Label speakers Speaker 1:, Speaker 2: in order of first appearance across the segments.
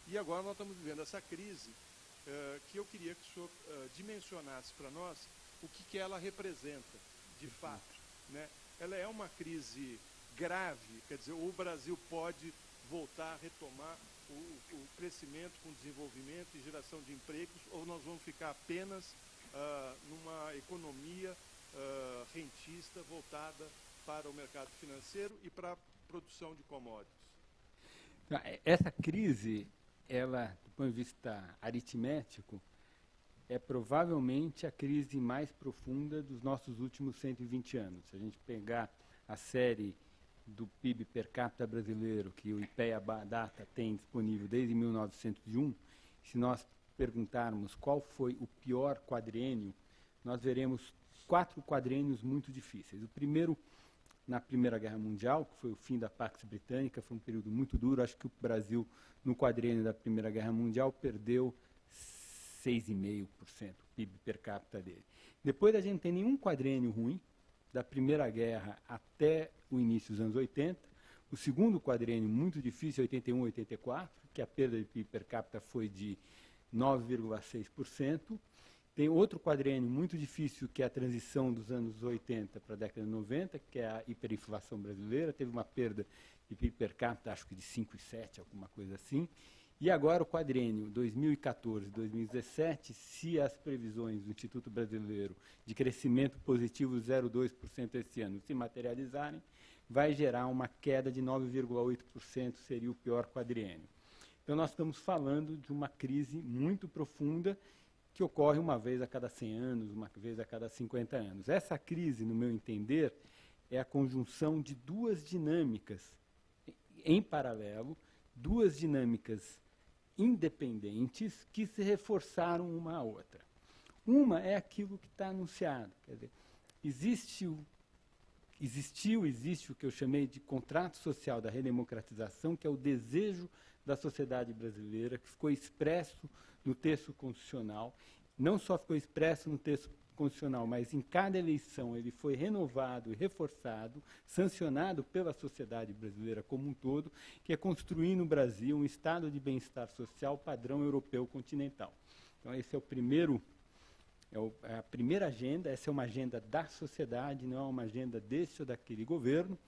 Speaker 1: E agora nós estamos vivendo essa crise que eu queria que o senhor dimensionasse para nós o que ela representa, de fato, né? Ela é uma crise grave, quer dizer, o Brasil pode voltar a retomar o crescimento com desenvolvimento e geração de empregos, ou nós vamos ficar apenas numa economia rentista voltada para o mercado financeiro e para a produção de commodities?
Speaker 2: Essa crise, ela, do ponto de vista aritmético, é provavelmente a crise mais profunda dos nossos últimos 120 anos. Se a gente pegar a série do PIB per capita brasileiro, que o IPEA-Data tem disponível desde 1901, se nós perguntarmos qual foi o pior quadriênio, nós veremos 4 quadriênios muito difíceis. O primeiro, na Primeira Guerra Mundial, que foi o fim da Pax Britânica, foi um período muito duro. Acho que o Brasil, no quadriênio da Primeira Guerra Mundial, perdeu 6,5% o PIB per capita dele. Depois a gente não tem nenhum quadriênio ruim, da Primeira Guerra até o início dos anos 80. O segundo quadriênio muito difícil, 81, 84, que a perda de PIB per capita foi de 9,6%. Tem outro quadriênio muito difícil, que é a transição dos anos 80 para a década de 90, que é a hiperinflação brasileira. Teve uma perda de PIB per capita, acho que de 5,7%, alguma coisa assim. E agora o quadriênio 2014-2017, se as previsões do Instituto Brasileiro de crescimento positivo 0,2% esse ano se materializarem, vai gerar uma queda de 9,8%, seria o pior quadriênio. Então nós estamos falando de uma crise muito profunda que ocorre uma vez a cada 100 anos, uma vez a cada 50 anos. Essa crise, no meu entender, é a conjunção de duas dinâmicas em paralelo, duas dinâmicas independentes que se reforçaram uma à outra. Uma é aquilo que está anunciado, quer dizer, existe o que eu chamei de contrato social da redemocratização, que é o desejo da sociedade brasileira, que ficou expresso no texto constitucional. Não só ficou expresso no texto constitucional, mas em cada eleição ele foi renovado e reforçado, sancionado pela sociedade brasileira como um todo, que é construir no Brasil um estado de bem-estar social padrão europeu continental. Então esse é a primeira agenda. Essa é uma agenda da sociedade, não é uma agenda desse ou daquele governo,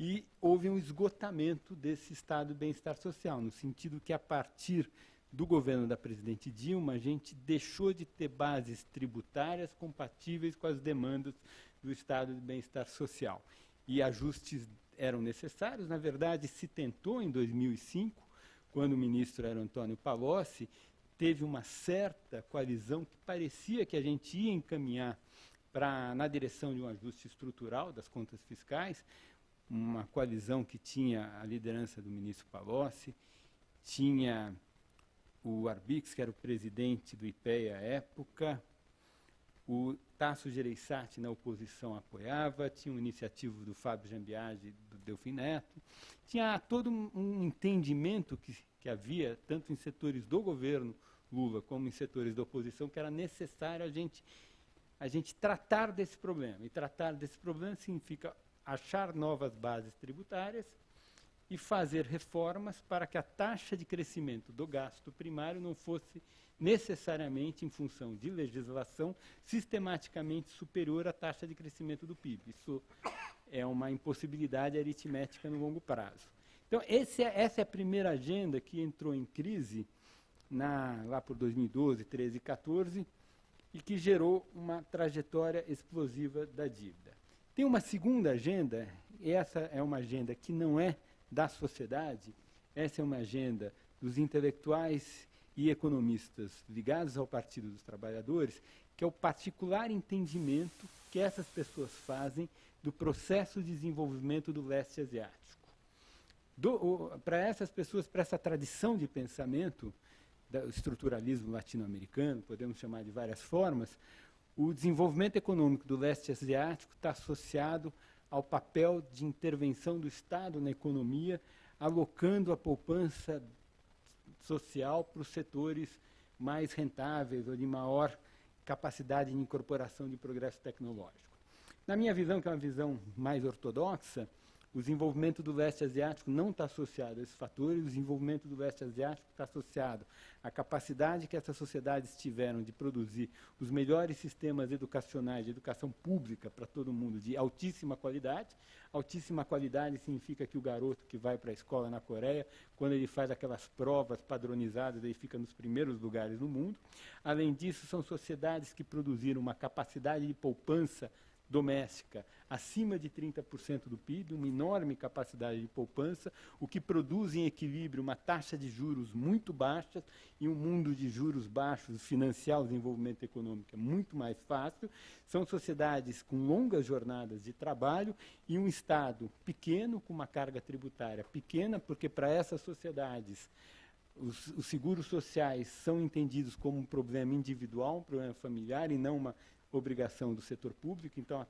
Speaker 2: e houve um esgotamento desse estado de bem-estar social, no sentido que a partir do governo da presidente Dilma, a gente deixou de ter bases tributárias compatíveis com as demandas do estado de bem-estar social. E ajustes eram necessários. Na verdade, se tentou em 2005, quando o ministro era Antônio Palocci, teve uma certa coalizão que parecia que a gente ia encaminhar na direção de um ajuste estrutural das contas fiscais, uma coalizão que tinha a liderança do ministro Palocci, tinha o Arbix, que era o presidente do IPEA à época, o Tasso Gereissati na oposição apoiava, tinha uma iniciativa do Fábio Jambiagi, do Delfim Neto, tinha todo um entendimento que havia, tanto em setores do governo Lula como em setores da oposição, que era necessário a gente tratar desse problema. E tratar desse problema significa achar novas bases tributárias e fazer reformas para que a taxa de crescimento do gasto primário não fosse necessariamente, em função de legislação, sistematicamente superior à taxa de crescimento do PIB. Isso é uma impossibilidade aritmética no longo prazo. Então, essa é a primeira agenda que entrou em crise lá por 2012, 13 e 14, e que gerou uma trajetória explosiva da dívida. Tem uma segunda agenda, e essa é uma agenda que não é da sociedade, essa é uma agenda dos intelectuais e economistas ligados ao Partido dos Trabalhadores, que é o particular entendimento que essas pessoas fazem do processo de desenvolvimento do leste asiático. Para essas pessoas, para essa tradição de pensamento, do estruturalismo latino-americano, podemos chamar de várias formas, o desenvolvimento econômico do leste asiático está associado ao papel de intervenção do Estado na economia, alocando a poupança social para os setores mais rentáveis ou de maior capacidade de incorporação de progresso tecnológico. Na minha visão, que é uma visão mais ortodoxa, O desenvolvimento do leste asiático não está associado a esses fatores, o desenvolvimento do leste asiático está associado à capacidade que essas sociedades tiveram de produzir os melhores sistemas educacionais de educação pública para todo mundo, de altíssima qualidade. Altíssima qualidade significa que o garoto que vai para a escola na Coreia, quando ele faz aquelas provas padronizadas, ele fica nos primeiros lugares no mundo. Além disso, são sociedades que produziram uma capacidade de poupança doméstica acima de 30% do PIB, uma enorme capacidade de poupança, o que produz em equilíbrio uma taxa de juros muito baixa e um mundo de juros baixos, financiar o desenvolvimento econômico é muito mais fácil. São sociedades com longas jornadas de trabalho e um Estado pequeno, com uma carga tributária pequena, porque para essas sociedades os seguros sociais são entendidos como um problema individual, um problema familiar e não uma obrigação do setor público. Então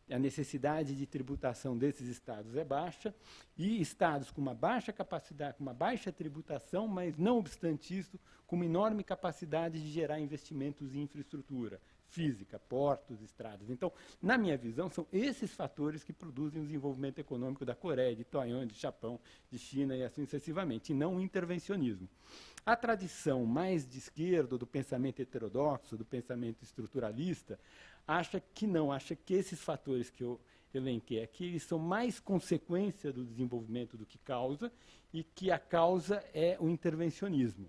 Speaker 2: a necessidade de tributação desses estados é baixa, e estados com uma baixa capacidade, com uma baixa tributação, mas não obstante isso, com uma enorme capacidade de gerar investimentos em infraestrutura física, portos, estradas. Então, na minha visão, são esses fatores que produzem o desenvolvimento econômico da Coreia, de Taiwan, de Japão, de China e assim sucessivamente, e não o intervencionismo. A tradição mais de esquerda, do pensamento heterodoxo, do pensamento estruturalista, acha que não, acha que esses fatores que eu elenquei aqui, eles são mais consequência do desenvolvimento do que causa, e que a causa é o intervencionismo.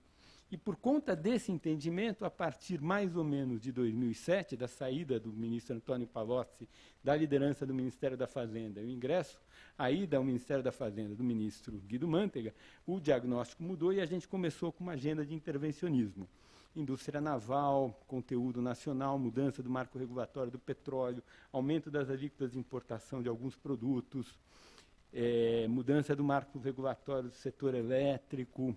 Speaker 2: E por conta desse entendimento, a partir mais ou menos de 2007, da saída do ministro Antônio Palocci da liderança do Ministério da Fazenda, e o ingresso, a ida ao Ministério da Fazenda do ministro Guido Mantega, o diagnóstico mudou e a gente começou com uma agenda de intervencionismo. Indústria naval, conteúdo nacional, mudança do marco regulatório do petróleo, aumento das alíquotas de importação de alguns produtos, mudança do marco regulatório do setor elétrico.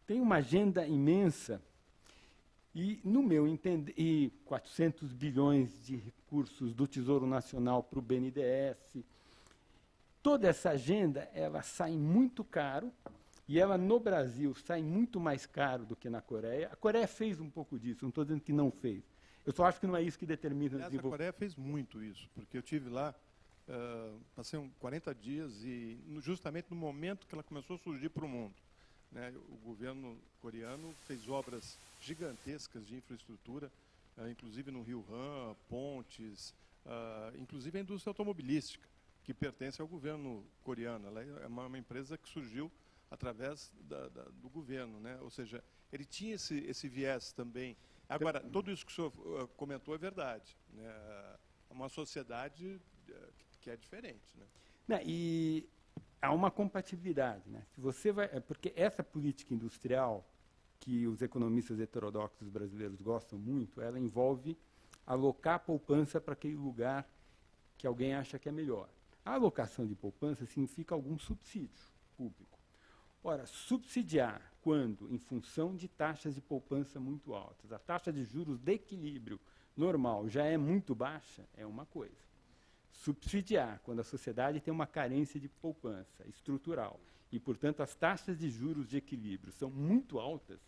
Speaker 2: Tem uma agenda imensa e, no meu entender, 400 bilhões de recursos do Tesouro Nacional para o BNDES. Toda essa agenda, ela sai muito caro, e ela, no Brasil, sai muito mais caro do que na Coreia. A Coreia fez um pouco disso, não estou dizendo que não fez. Eu só acho que não é isso que determina o desenvolvimento.
Speaker 1: A Coreia fez muito isso, porque eu estive lá, passei 40 dias, e justamente no momento que ela começou a surgir para o mundo. Né, o governo coreano fez obras gigantescas de infraestrutura, inclusive no Rio Han, pontes, inclusive a indústria automobilística, que pertence ao governo coreano. Ela é uma empresa que surgiu através do governo, né? Ou seja, ele tinha esse viés também. Agora, tudo isso que o senhor comentou é verdade, né? É uma sociedade que é diferente, né?
Speaker 2: Não, e há uma compatibilidade, né? Se você porque essa política industrial que os economistas heterodoxos brasileiros gostam muito, ela envolve alocar poupança para aquele lugar que alguém acha que é melhor. A alocação de poupança significa algum subsídio público. Ora, subsidiar quando, em função de taxas de poupança muito altas, a taxa de juros de equilíbrio normal já é muito baixa, é uma coisa. Subsidiar quando a sociedade tem uma carência de poupança estrutural e, portanto, as taxas de juros de equilíbrio são muito altas,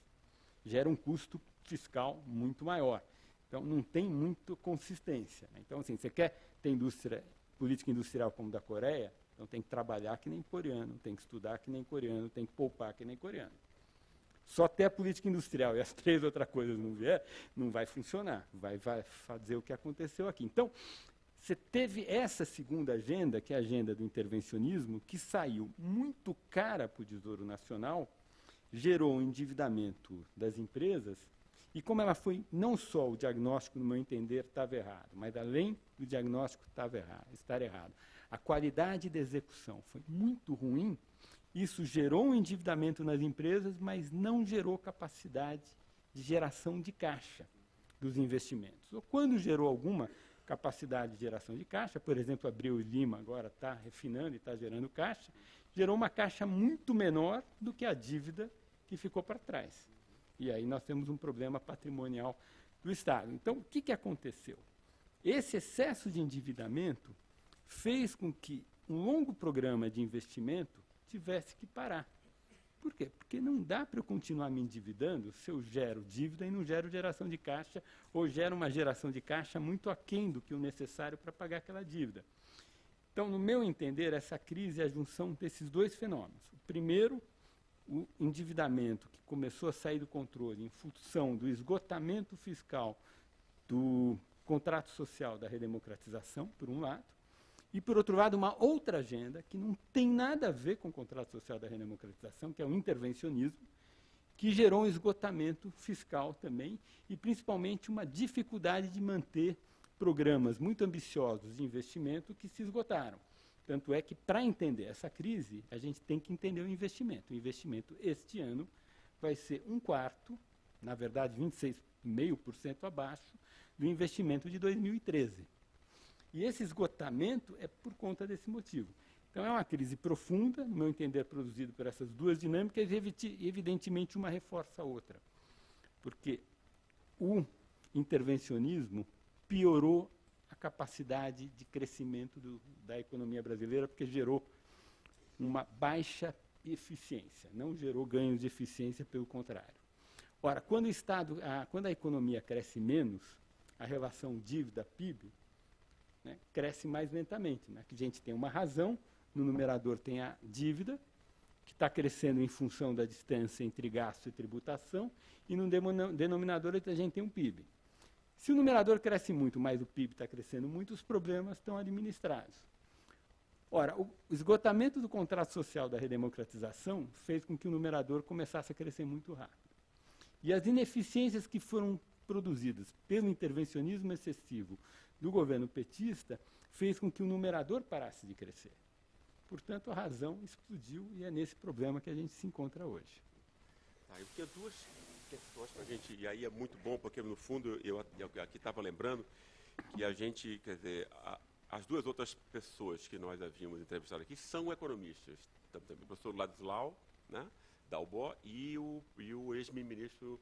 Speaker 2: gera um custo fiscal muito maior. Então, não tem muita consistência, né? Então, assim, você quer ter política industrial como da Coreia, então tem que trabalhar que nem coreano, tem que estudar que nem coreano, tem que poupar que nem coreano. Só ter a política industrial e as 3 outras coisas não vier, não vai funcionar, vai fazer o que aconteceu aqui. Então, você teve essa segunda agenda, que é a agenda do intervencionismo, que saiu muito cara para o Tesouro Nacional, gerou um endividamento das empresas, e como ela foi, não só o diagnóstico, no meu entender, estava errado, mas além do diagnóstico estar errado, a qualidade da execução foi muito ruim, isso gerou um endividamento nas empresas, mas não gerou capacidade de geração de caixa dos investimentos. Ou quando gerou alguma capacidade de geração de caixa, por exemplo, Abreu e Lima agora está refinando e está gerando caixa, gerou uma caixa muito menor do que a dívida que ficou para trás. E aí nós temos um problema patrimonial do Estado. Então, o que aconteceu? Esse excesso de endividamento fez com que um longo programa de investimento tivesse que parar. Por quê? Porque não dá para eu continuar me endividando se eu gero dívida e não gero geração de caixa, ou gero uma geração de caixa muito aquém do que o necessário para pagar aquela dívida. Então, no meu entender, essa crise é a junção desses dois fenômenos. O primeiro, o endividamento, que começou a sair do controle em função do esgotamento fiscal do contrato social da redemocratização, por um lado, e, por outro lado, uma outra agenda que não tem nada a ver com o contrato social da redemocratização, que é o intervencionismo, que gerou um esgotamento fiscal também e, principalmente, uma dificuldade de manter programas muito ambiciosos de investimento que se esgotaram. Tanto é que, para entender essa crise, a gente tem que entender o investimento. O investimento, este ano, vai ser 1/4, na verdade, 26,5% abaixo do investimento de 2013. E esse esgotamento é por conta desse motivo. Então, é uma crise profunda, no meu entender, produzida por essas duas dinâmicas, e, evidentemente, uma reforça a outra. Porque o intervencionismo piorou a capacidade de crescimento da economia brasileira, porque gerou uma baixa eficiência, não gerou ganhos de eficiência, pelo contrário. Ora, quando a economia cresce menos, a relação dívida-PIB, né, cresce mais lentamente. Né? Que a gente tem uma razão, no numerador tem a dívida, que está crescendo em função da distância entre gasto e tributação, e no denominador a gente tem um PIB. Se o numerador cresce muito, mas o PIB está crescendo muito, os problemas estão administrados. Ora, o esgotamento do contrato social da redemocratização fez com que o numerador começasse a crescer muito rápido. E as ineficiências que foram produzidas pelo intervencionismo excessivo do governo petista fez com que o numerador parasse de crescer. Portanto, a razão explodiu e é nesse problema que a gente se encontra hoje.
Speaker 3: Eu tinha duas questões para a gente, e aí é muito bom, porque no fundo eu aqui estava lembrando que a gente, quer dizer, as duas outras pessoas que nós havíamos entrevistado aqui são economistas, também o professor Ladislau, né, Dalbó, e o ex-ministro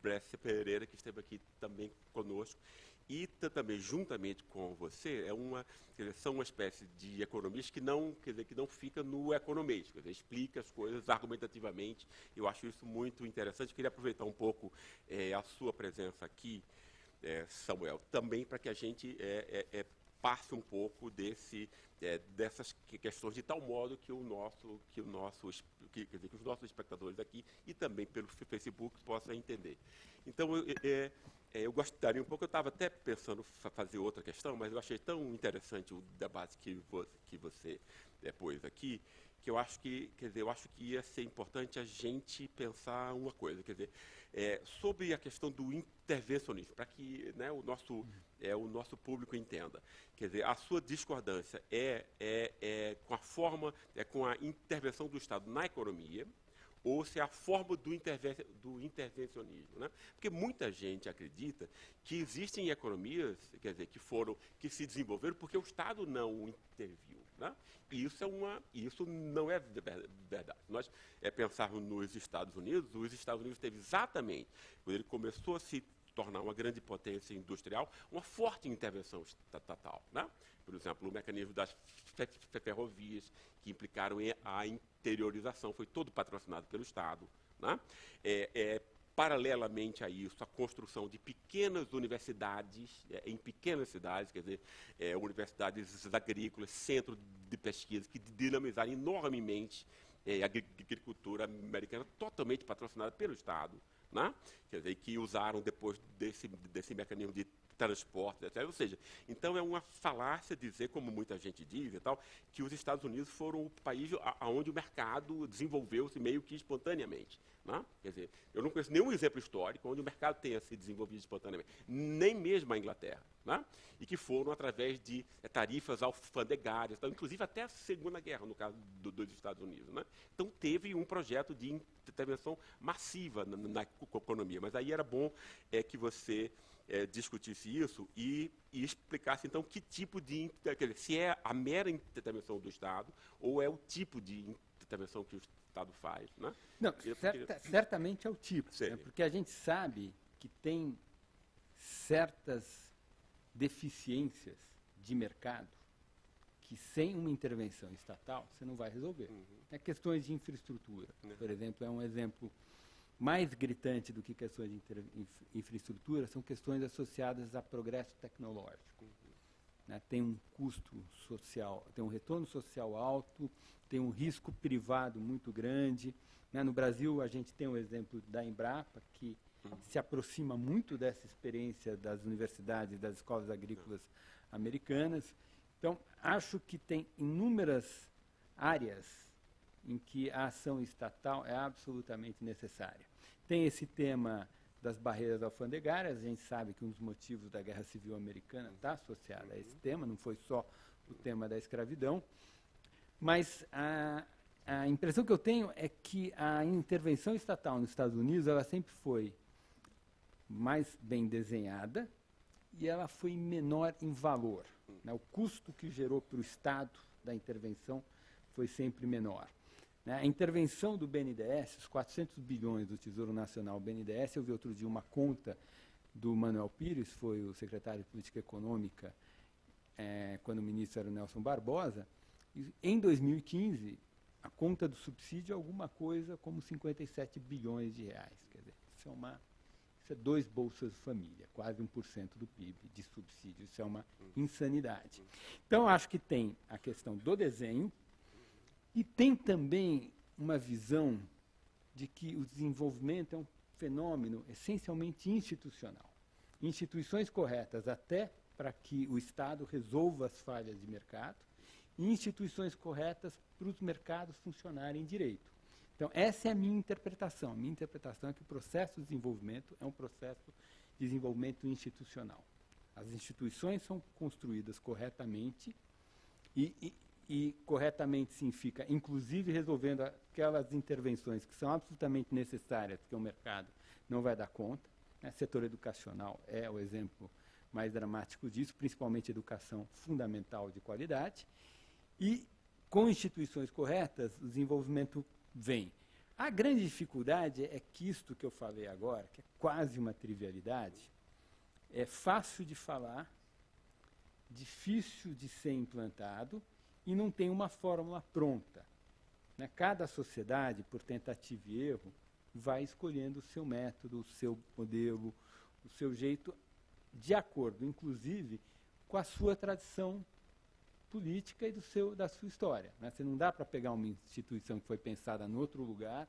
Speaker 3: Brescia Pereira, que esteve aqui também conosco. E também, juntamente com você, são uma espécie de economista que não fica no economês, explica as coisas argumentativamente. Eu acho isso muito interessante. Queria aproveitar um pouco a sua presença aqui, Samuel, também para que a gente passe um pouco dessas questões de tal modo que os nossos espectadores aqui e também pelo Facebook possam entender. Então, eu gostaria um pouco, eu estava até pensando em fazer outra questão, mas eu achei tão interessante o debate que você pôs aqui, que eu acho que ia ser importante a gente pensar uma coisa, quer dizer, sobre a questão do intervencionismo, para que, né, o nosso público entenda. Quer dizer, a sua discordância com a intervenção do Estado na economia, ou se é a forma do intervencionismo, né? Porque muita gente acredita que existem economias, quer dizer, que se desenvolveram porque o Estado não interviu, né? E isso não é verdade. Nós pensarmos nos Estados Unidos, os Estados Unidos teve exatamente, quando ele começou a se tornar uma grande potência industrial, uma forte intervenção estatal, né? Por exemplo, o mecanismo das ferrovias, que implicaram a interiorização, foi todo patrocinado pelo Estado, né? Paralelamente a isso, a construção de pequenas universidades, em pequenas cidades, quer dizer, universidades agrícolas, centros de pesquisa, que dinamizaram enormemente a agricultura americana, totalmente patrocinada pelo Estado, né? Quer dizer, que usaram depois desse mecanismo de transporte, etc. Ou seja, então é uma falácia dizer, como muita gente diz e tal, que os Estados Unidos foram o país onde o mercado desenvolveu-se meio que espontaneamente, né? Quer dizer, eu não conheço nenhum exemplo histórico onde o mercado tenha se desenvolvido espontaneamente, nem mesmo a Inglaterra, né? E que foram através de tarifas alfandegárias, então, inclusive até a Segunda Guerra, no caso dos Estados Unidos, né? Então teve um projeto de intervenção massiva na economia, mas aí era bom que você discutisse isso e explicasse, então, que tipo de... Quer dizer, se é a mera intervenção do Estado ou é o tipo de intervenção que o Estado faz, né?
Speaker 2: Não, certamente é o tipo, né? Porque a gente sabe que tem certas deficiências de mercado que, sem uma intervenção estatal, você não vai resolver. Questões de infraestrutura, por exemplo, é um exemplo mais gritante do que questões de infraestrutura, são questões associadas a progresso tecnológico. né? Tem um custo social, tem um retorno social alto, tem um risco privado muito grande, né? No Brasil, a gente tem o exemplo da Embrapa, que se aproxima muito dessa experiência das universidades e das escolas agrícolas americanas. Então, acho que tem inúmeras áreas em que a ação estatal é absolutamente necessária. Tem esse tema das barreiras alfandegárias, a gente sabe que um dos motivos da Guerra Civil Americana está associado a esse tema, não foi só o tema da escravidão, mas a impressão que eu tenho é que a intervenção estatal nos Estados Unidos, ela sempre foi mais bem desenhada e ela foi menor em valor, né? O custo que gerou para o Estado da intervenção foi sempre menor, né? A intervenção do BNDES, os 400 bilhões do Tesouro Nacional BNDES, eu vi outro dia uma conta do Manuel Pires, foi o secretário de Política Econômica, quando o ministro era o Nelson Barbosa, e em 2015, a conta do subsídio é alguma coisa como 57 bilhões de reais. Quer dizer, isso é 2 bolsas família, quase 1% do PIB de subsídio. Isso é uma insanidade. Então, acho que tem a questão do desenho e tem também uma visão de que o desenvolvimento é um fenômeno essencialmente institucional. Instituições corretas até para que o Estado resolva as falhas de mercado e instituições corretas para os mercados funcionarem direito. Então, essa é a minha interpretação. A minha interpretação é que o processo de desenvolvimento é um processo de desenvolvimento institucional. As instituições são construídas corretamente e corretamente significa, inclusive, resolvendo aquelas intervenções que são absolutamente necessárias, porque o mercado não vai dar conta, né? Setor educacional é o exemplo mais dramático disso, principalmente educação fundamental de qualidade. E, com instituições corretas, o desenvolvimento vem. A grande dificuldade é que isto que eu falei agora, que é quase uma trivialidade, é fácil de falar, difícil de ser implantado e não tem uma fórmula pronta, né? Cada sociedade, por tentativa e erro, vai escolhendo o seu método, o seu modelo, o seu jeito, de acordo, inclusive, com a sua tradição política e da sua história, né? Você não dá para pegar uma instituição que foi pensada em outro lugar,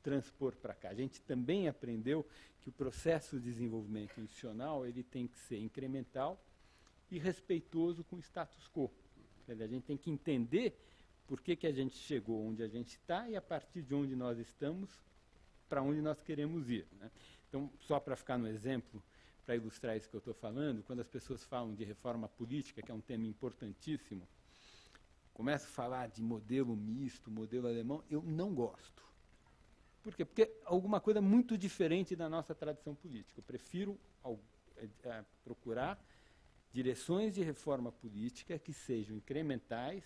Speaker 2: transpor para cá. A gente também aprendeu que o processo de desenvolvimento institucional ele tem que ser incremental e respeitoso com o status quo. Quer dizer, a gente tem que entender por que a gente chegou onde a gente está e, a partir de onde nós estamos, para onde nós queremos ir, né? Então, só para ficar no exemplo, para ilustrar isso que eu estou falando, quando as pessoas falam de reforma política, que é um tema importantíssimo, começam a falar de modelo misto, modelo alemão, eu não gosto. Por quê? Porque é alguma coisa muito diferente da nossa tradição política. Eu prefiro procurar direções de reforma política que sejam incrementais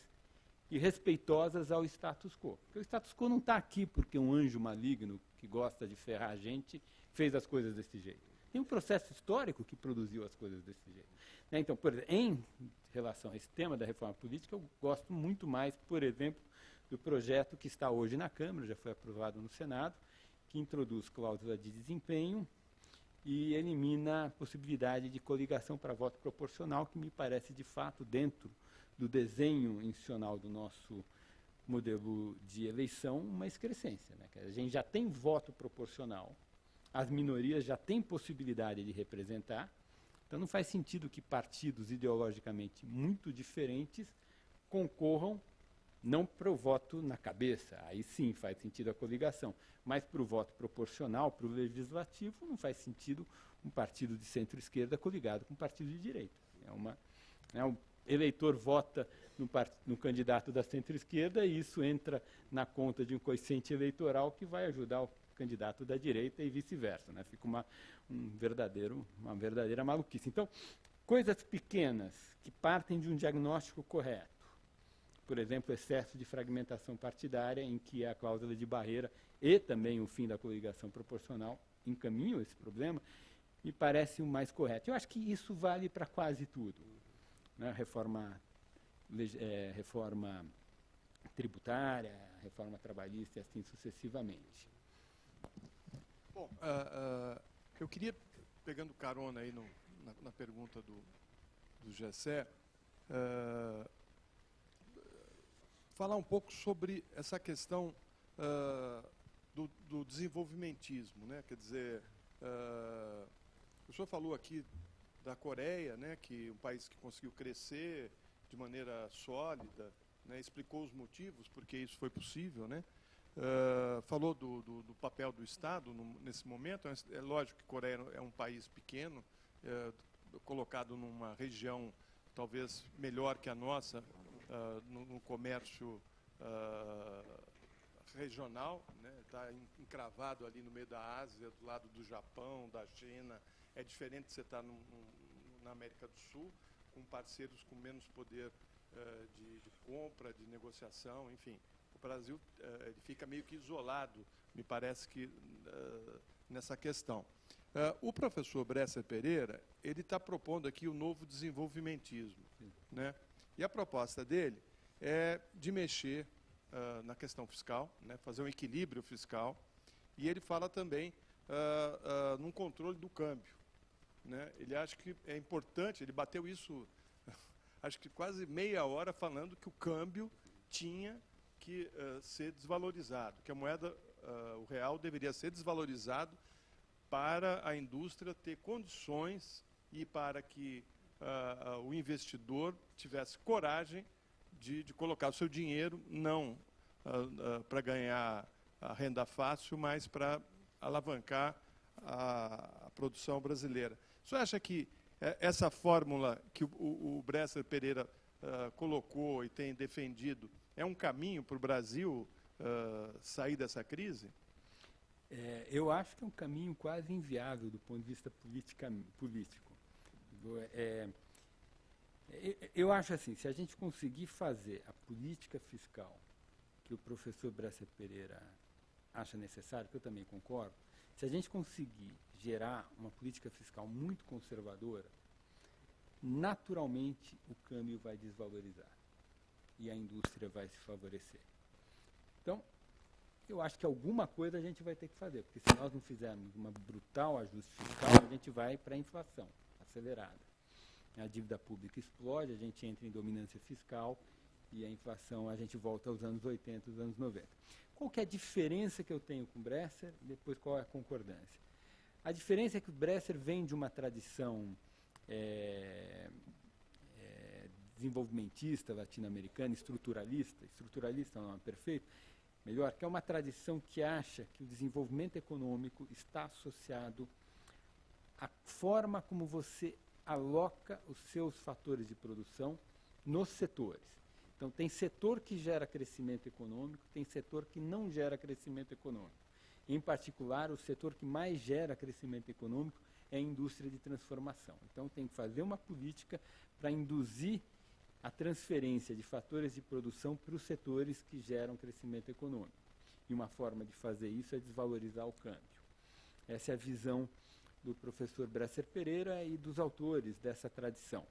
Speaker 2: e respeitosas ao status quo. Porque o status quo não está aqui porque um anjo maligno que gosta de ferrar a gente fez as coisas desse jeito. Tem um processo histórico que produziu as coisas desse jeito, né? Então, por exemplo, em relação a esse tema da reforma política, eu gosto muito mais, por exemplo, do projeto que está hoje na Câmara, já foi aprovado no Senado, que introduz cláusula de desempenho e elimina a possibilidade de coligação para voto proporcional, que me parece, de fato, dentro do desenho institucional do nosso modelo de eleição, uma excrescência, né? A gente já tem voto proporcional, as minorias já têm possibilidade de representar, então não faz sentido que partidos ideologicamente muito diferentes concorram não para o voto na cabeça, aí sim faz sentido a coligação, mas para o voto proporcional, para o legislativo, não faz sentido um partido de centro-esquerda coligado com um partido de direita. O eleitor vota no candidato da centro-esquerda e isso entra na conta de um coeficiente eleitoral que vai ajudar o candidato da direita e vice-versa, né? Fica uma verdadeira maluquice. Então, coisas pequenas que partem de um diagnóstico correto, por exemplo, excesso de fragmentação partidária, em que a cláusula de barreira e também o fim da coligação proporcional encaminham esse problema, me parece o mais correto. Eu acho que isso vale para quase tudo, né? Reforma tributária, reforma trabalhista e assim sucessivamente.
Speaker 1: Bom, eu queria, pegando carona aí na pergunta do Gessé, falar um pouco sobre essa questão do desenvolvimentismo, né? Quer dizer, o senhor falou aqui da Coreia, né, que é um país que conseguiu crescer de maneira sólida, né, explicou os motivos porque isso foi possível, né? Falou do papel do Estado nesse momento. É lógico que a Coreia é um país pequeno, colocado numa região talvez melhor que a nossa no comércio regional, né? Está encravado ali no meio da Ásia, do lado do Japão, da China. É diferente de você estar na América do Sul, com parceiros com menos poder de compra, de negociação, enfim. O Brasil ele fica meio que isolado, me parece que, nessa questão. O professor Bresser Pereira, ele está propondo aqui o novo desenvolvimentismo, né? E a proposta dele é de mexer na questão fiscal, né? Fazer um equilíbrio fiscal, e ele fala também num controle do câmbio, né? Ele acha que é importante, ele bateu isso, acho que quase meia hora, falando que o câmbio tinha que ser desvalorizado, que a moeda, o real, deveria ser desvalorizado para a indústria ter condições e para que o investidor tivesse coragem de colocar o seu dinheiro, não para ganhar a renda fácil, mas para alavancar a produção brasileira. O senhor acha que essa fórmula que o Bresser Pereira colocou e tem defendido é um caminho para o Brasil sair dessa crise?
Speaker 2: Eu acho que é um caminho quase inviável do ponto de vista político. Eu acho assim, se a gente conseguir fazer a política fiscal que o professor Bresser Pereira acha necessário, que eu também concordo, se a gente conseguir gerar uma política fiscal muito conservadora, naturalmente o câmbio vai desvalorizar e a indústria vai se favorecer. Então, eu acho que alguma coisa a gente vai ter que fazer, porque se nós não fizermos um brutal ajuste fiscal, a gente vai para a inflação acelerada. A dívida pública explode, a gente entra em dominância fiscal e a inflação, a gente volta aos anos 80, aos anos 90. Qual que é a diferença que eu tenho com o Bresser e depois qual é a concordância? A diferença é que o Bresser vem de uma tradição desenvolvimentista, latino-americana, estruturalista não é perfeito, melhor, que é uma tradição que acha que o desenvolvimento econômico está associado à forma como você aloca os seus fatores de produção nos setores. Então, tem setor que gera crescimento econômico, tem setor que não gera crescimento econômico. Em particular, o setor que mais gera crescimento econômico é a indústria de transformação. Então, tem que fazer uma política para induzir a transferência de fatores de produção para os setores que geram crescimento econômico. E uma forma de fazer isso é desvalorizar o câmbio. Essa é a visão do professor Bresser Pereira e dos autores dessa tradição.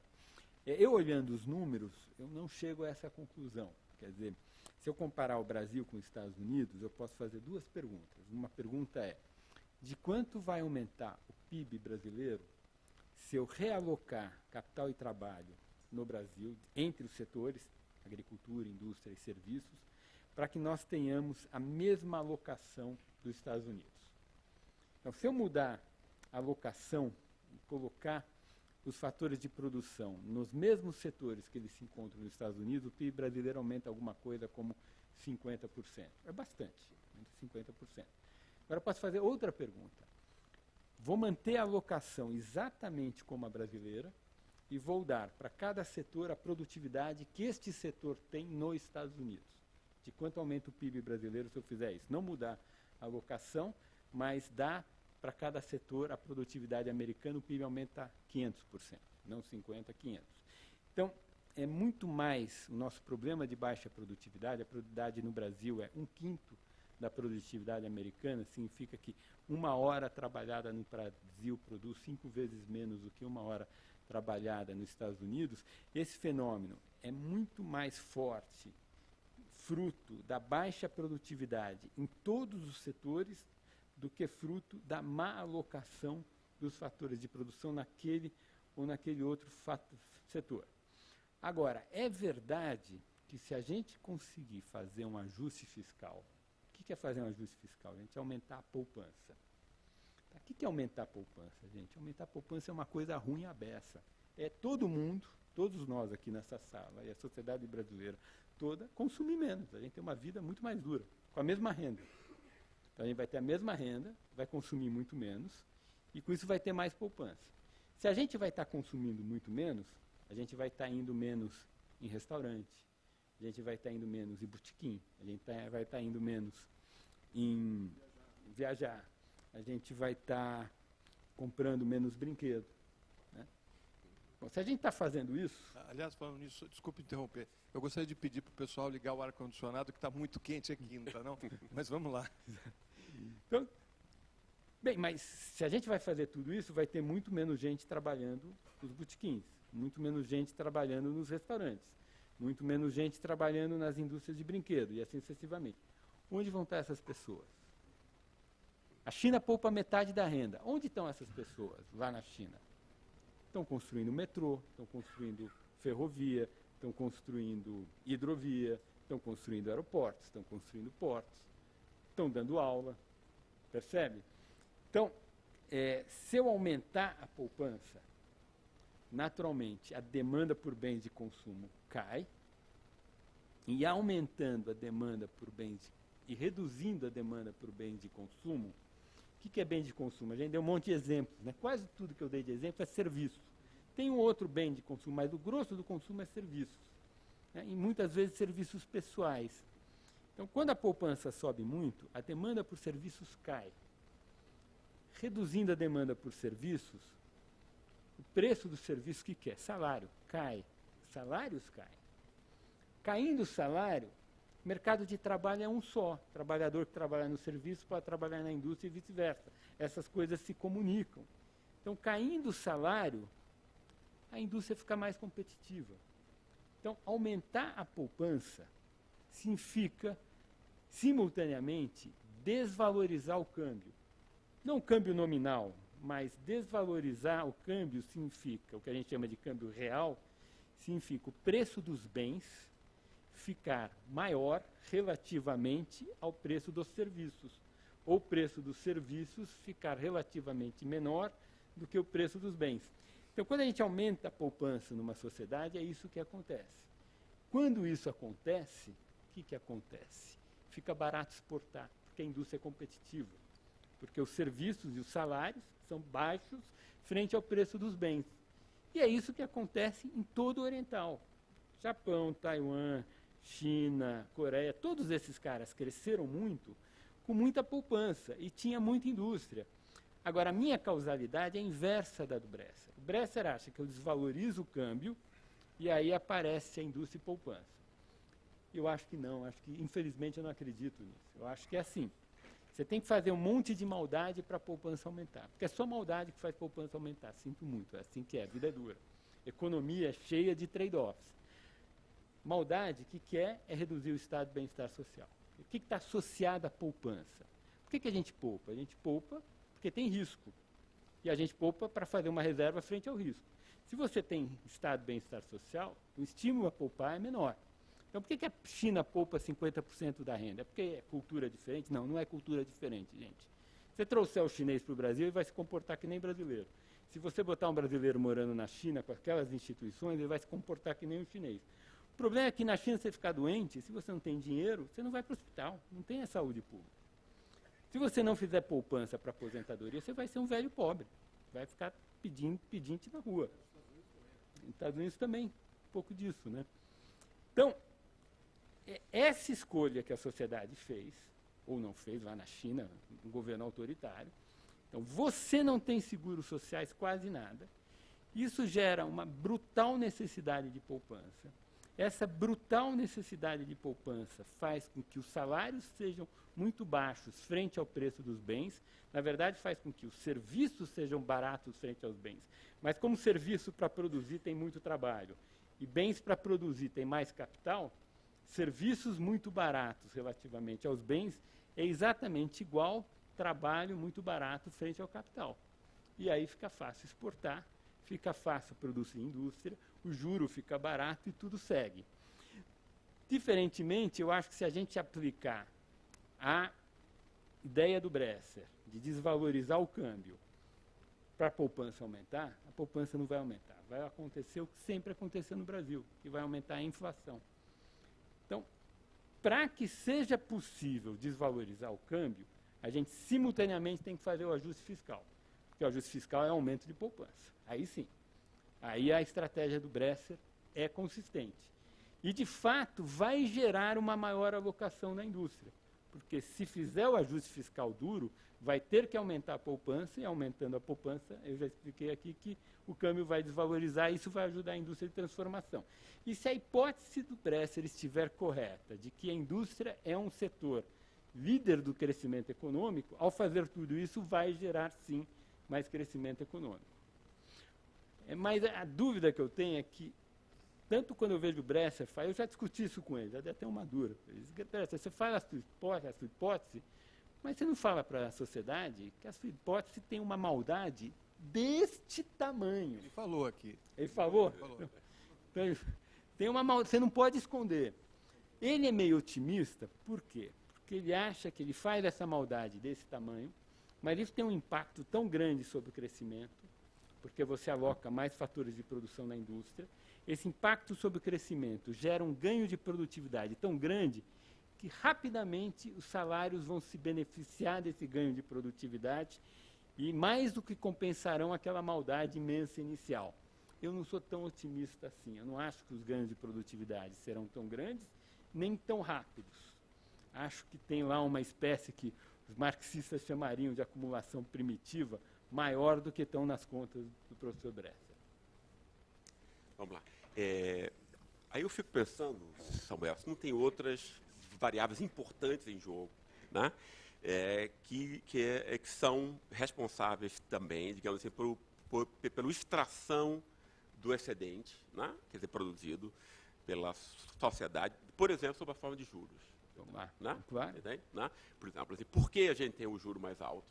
Speaker 2: Eu, olhando os números, eu não chego a essa conclusão. Quer dizer, se eu comparar o Brasil com os Estados Unidos, eu posso fazer duas perguntas. Uma pergunta é, de quanto vai aumentar o PIB brasileiro se eu realocar capital e trabalho no Brasil, entre os setores, agricultura, indústria e serviços, para que nós tenhamos a mesma alocação dos Estados Unidos. Então, se eu mudar a alocação e colocar os fatores de produção nos mesmos setores que eles se encontram nos Estados Unidos, o PIB brasileiro aumenta alguma coisa como 50%. É bastante, 50%. Agora, eu posso fazer outra pergunta. Vou manter a alocação exatamente como a brasileira e vou dar para cada setor a produtividade que este setor tem nos Estados Unidos. De quanto aumenta o PIB brasileiro se eu fizer isso? Não mudar a alocação, mas dar para cada setor a produtividade americana, o PIB aumenta 500%, não 50%, 500%. Então, é muito mais o nosso problema de baixa produtividade. A produtividade no Brasil é 1/5 da produtividade americana, significa que 1 hora trabalhada no Brasil produz 5 vezes menos do que 1 hora trabalhada nos Estados Unidos. Esse fenômeno é muito mais forte, fruto da baixa produtividade em todos os setores, do que fruto da má alocação dos fatores de produção naquele ou naquele outro setor. Agora, é verdade que se a gente conseguir fazer um ajuste fiscal, o que é fazer um ajuste fiscal? A gente aumentar a poupança. O que é aumentar a poupança, gente? Aumentar a poupança é uma coisa ruim à beça. É todo mundo, todos nós aqui nessa sala, e a sociedade brasileira toda, consumir menos. A gente tem uma vida muito mais dura, com a mesma renda. Então a gente vai ter a mesma renda, vai consumir muito menos, e com isso vai ter mais poupança. Se a gente vai estar consumindo muito menos, a gente vai estar indo menos em restaurante, a gente vai estar indo menos em botequim, a gente vai estar indo menos em viajar, a gente vai estar comprando menos brinquedo. Né? Bom, se a gente está fazendo isso...
Speaker 1: Aliás, falando nisso, desculpe interromper, eu gostaria de pedir para o pessoal ligar o ar-condicionado, que está muito quente aqui, não está não? Mas vamos lá.
Speaker 2: Então, bem, mas se a gente vai fazer tudo isso, vai ter muito menos gente trabalhando nos botequins, muito menos gente trabalhando nos restaurantes, muito menos gente trabalhando nas indústrias de brinquedo, e assim sucessivamente. Onde vão estar essas pessoas? A China poupa metade da renda. Onde estão essas pessoas lá na China? Estão construindo metrô, estão construindo ferrovia, estão construindo hidrovia, estão construindo aeroportos, estão construindo portos, estão dando aula, percebe? Então, se eu aumentar a poupança, naturalmente a demanda por bens de consumo cai, e aumentando a demanda por bens e reduzindo a demanda por bens de consumo. O que é bem de consumo? A gente deu um monte de exemplos, né? Quase tudo que eu dei de exemplo é serviço. Tem um outro bem de consumo, mas o grosso do consumo é serviços, né? E muitas vezes serviços pessoais. Então, quando a poupança sobe muito, a demanda por serviços cai. Reduzindo a demanda por serviços, o preço do serviço que é? Salário cai, salários caem. Caindo o salário, o mercado de trabalho é um só. O trabalhador que trabalha no serviço pode trabalhar na indústria e vice-versa. Essas coisas se comunicam. Então, caindo o salário, a indústria fica mais competitiva. Então, aumentar a poupança significa, simultaneamente, desvalorizar o câmbio. Não o câmbio nominal, mas desvalorizar o câmbio significa, o que a gente chama de câmbio real, significa o preço dos bens ficar maior relativamente ao preço dos serviços, ou o preço dos serviços ficar relativamente menor do que o preço dos bens. Então, quando a gente aumenta a poupança numa sociedade, é isso que acontece. Quando isso acontece, o que acontece? Fica barato exportar, porque a indústria é competitiva, porque os serviços e os salários são baixos frente ao preço dos bens. E é isso que acontece em todo o Oriental. Japão, Taiwan, China, Coreia, todos esses caras cresceram muito, com muita poupança, e tinha muita indústria. Agora, a minha causalidade é a inversa da do Bresser. O Bresser acha que eu desvalorizo o câmbio, e aí aparece a indústria e poupança. Eu acho que não, infelizmente eu não acredito nisso. Eu acho que é assim. Você tem que fazer um monte de maldade para a poupança aumentar. Porque é só maldade que faz a poupança aumentar. Sinto muito, é assim que é, a vida é dura. Economia é cheia de trade-offs. Maldade, o que é reduzir o estado de bem-estar social. O que está associado à poupança? Por que a gente poupa? A gente poupa porque tem risco. E a gente poupa para fazer uma reserva frente ao risco. Se você tem estado de bem-estar social, o estímulo a poupar é menor. Então, por que a China poupa 50% da renda? É porque é cultura diferente? Não, não é cultura diferente, gente. Se você trouxer o chinês para o Brasil, ele vai se comportar que nem brasileiro. Se você botar um brasileiro morando na China com aquelas instituições, ele vai se comportar que nem um chinês. O problema é que na China, você ficar doente, se você não tem dinheiro, você não vai para o hospital, não tem a saúde pública. Se você não fizer poupança para aposentadoria, você vai ser um velho pobre. Vai ficar pedinte na rua. Nos Estados Unidos também, um pouco disso, né? Então, essa escolha que a sociedade fez, ou não fez lá na China, um governo autoritário, então você não tem seguros sociais quase nada, isso gera uma brutal necessidade de poupança. Essa brutal necessidade de poupança faz com que os salários sejam muito baixos frente ao preço dos bens, na verdade faz com que os serviços sejam baratos frente aos bens. Mas como serviço para produzir tem muito trabalho, e bens para produzir tem mais capital, serviços muito baratos relativamente aos bens é exatamente igual trabalho muito barato frente ao capital. E aí fica fácil exportar, fica fácil produzir indústria, o juro fica barato e tudo segue. Diferentemente, eu acho que se a gente aplicar a ideia do Bresser de desvalorizar o câmbio para a poupança aumentar, a poupança não vai aumentar. Vai acontecer o que sempre aconteceu no Brasil, que vai aumentar a inflação. Então, para que seja possível desvalorizar o câmbio, a gente simultaneamente tem que fazer o ajuste fiscal. Porque o ajuste fiscal é aumento de poupança. Aí sim. Aí a estratégia do Bresser é consistente. E, de fato, vai gerar uma maior alocação na indústria. Porque se fizer o ajuste fiscal duro, vai ter que aumentar a poupança, e aumentando a poupança, eu já expliquei aqui que o câmbio vai desvalorizar, e isso vai ajudar a indústria de transformação. E se a hipótese do Bresser estiver correta, de que a indústria é um setor líder do crescimento econômico, ao fazer tudo isso, vai gerar, sim, mais crescimento econômico. Mas a dúvida que eu tenho é que, tanto quando eu vejo o Bresser, eu já discuti isso com ele, já dei até uma dura. Ele diz, Bresser, você fala a sua hipótese, mas você não fala para a sociedade que a sua hipótese tem uma maldade deste tamanho.
Speaker 4: Ele falou aqui.
Speaker 2: Ele falou? Então, tem uma maldade, você não pode esconder. Ele é meio otimista, por quê? Porque ele acha que ele faz essa maldade desse tamanho, mas isso tem um impacto tão grande sobre o crescimento, porque você aloca mais fatores de produção na indústria. Esse impacto sobre o crescimento gera um ganho de produtividade tão grande que rapidamente os salários vão se beneficiar desse ganho de produtividade e mais do que compensarão aquela maldade imensa inicial. Eu não sou tão otimista assim. Eu não acho que os ganhos de produtividade serão tão grandes, nem tão rápidos. Acho que tem lá uma espécie que os marxistas chamariam de acumulação primitiva, maior do que estão nas contas do professor Bresser.
Speaker 3: Vamos lá. Aí eu fico pensando, Samuel, se não tem outras variáveis importantes em jogo, né? Que são responsáveis também, digamos assim, pela extração do excedente, né? Quer dizer, produzido pela sociedade, por exemplo, sob a forma de juros.
Speaker 2: Vamos lá.
Speaker 3: Né?
Speaker 2: Claro.
Speaker 3: Né? Por exemplo, assim, por que a gente tem o juro mais alto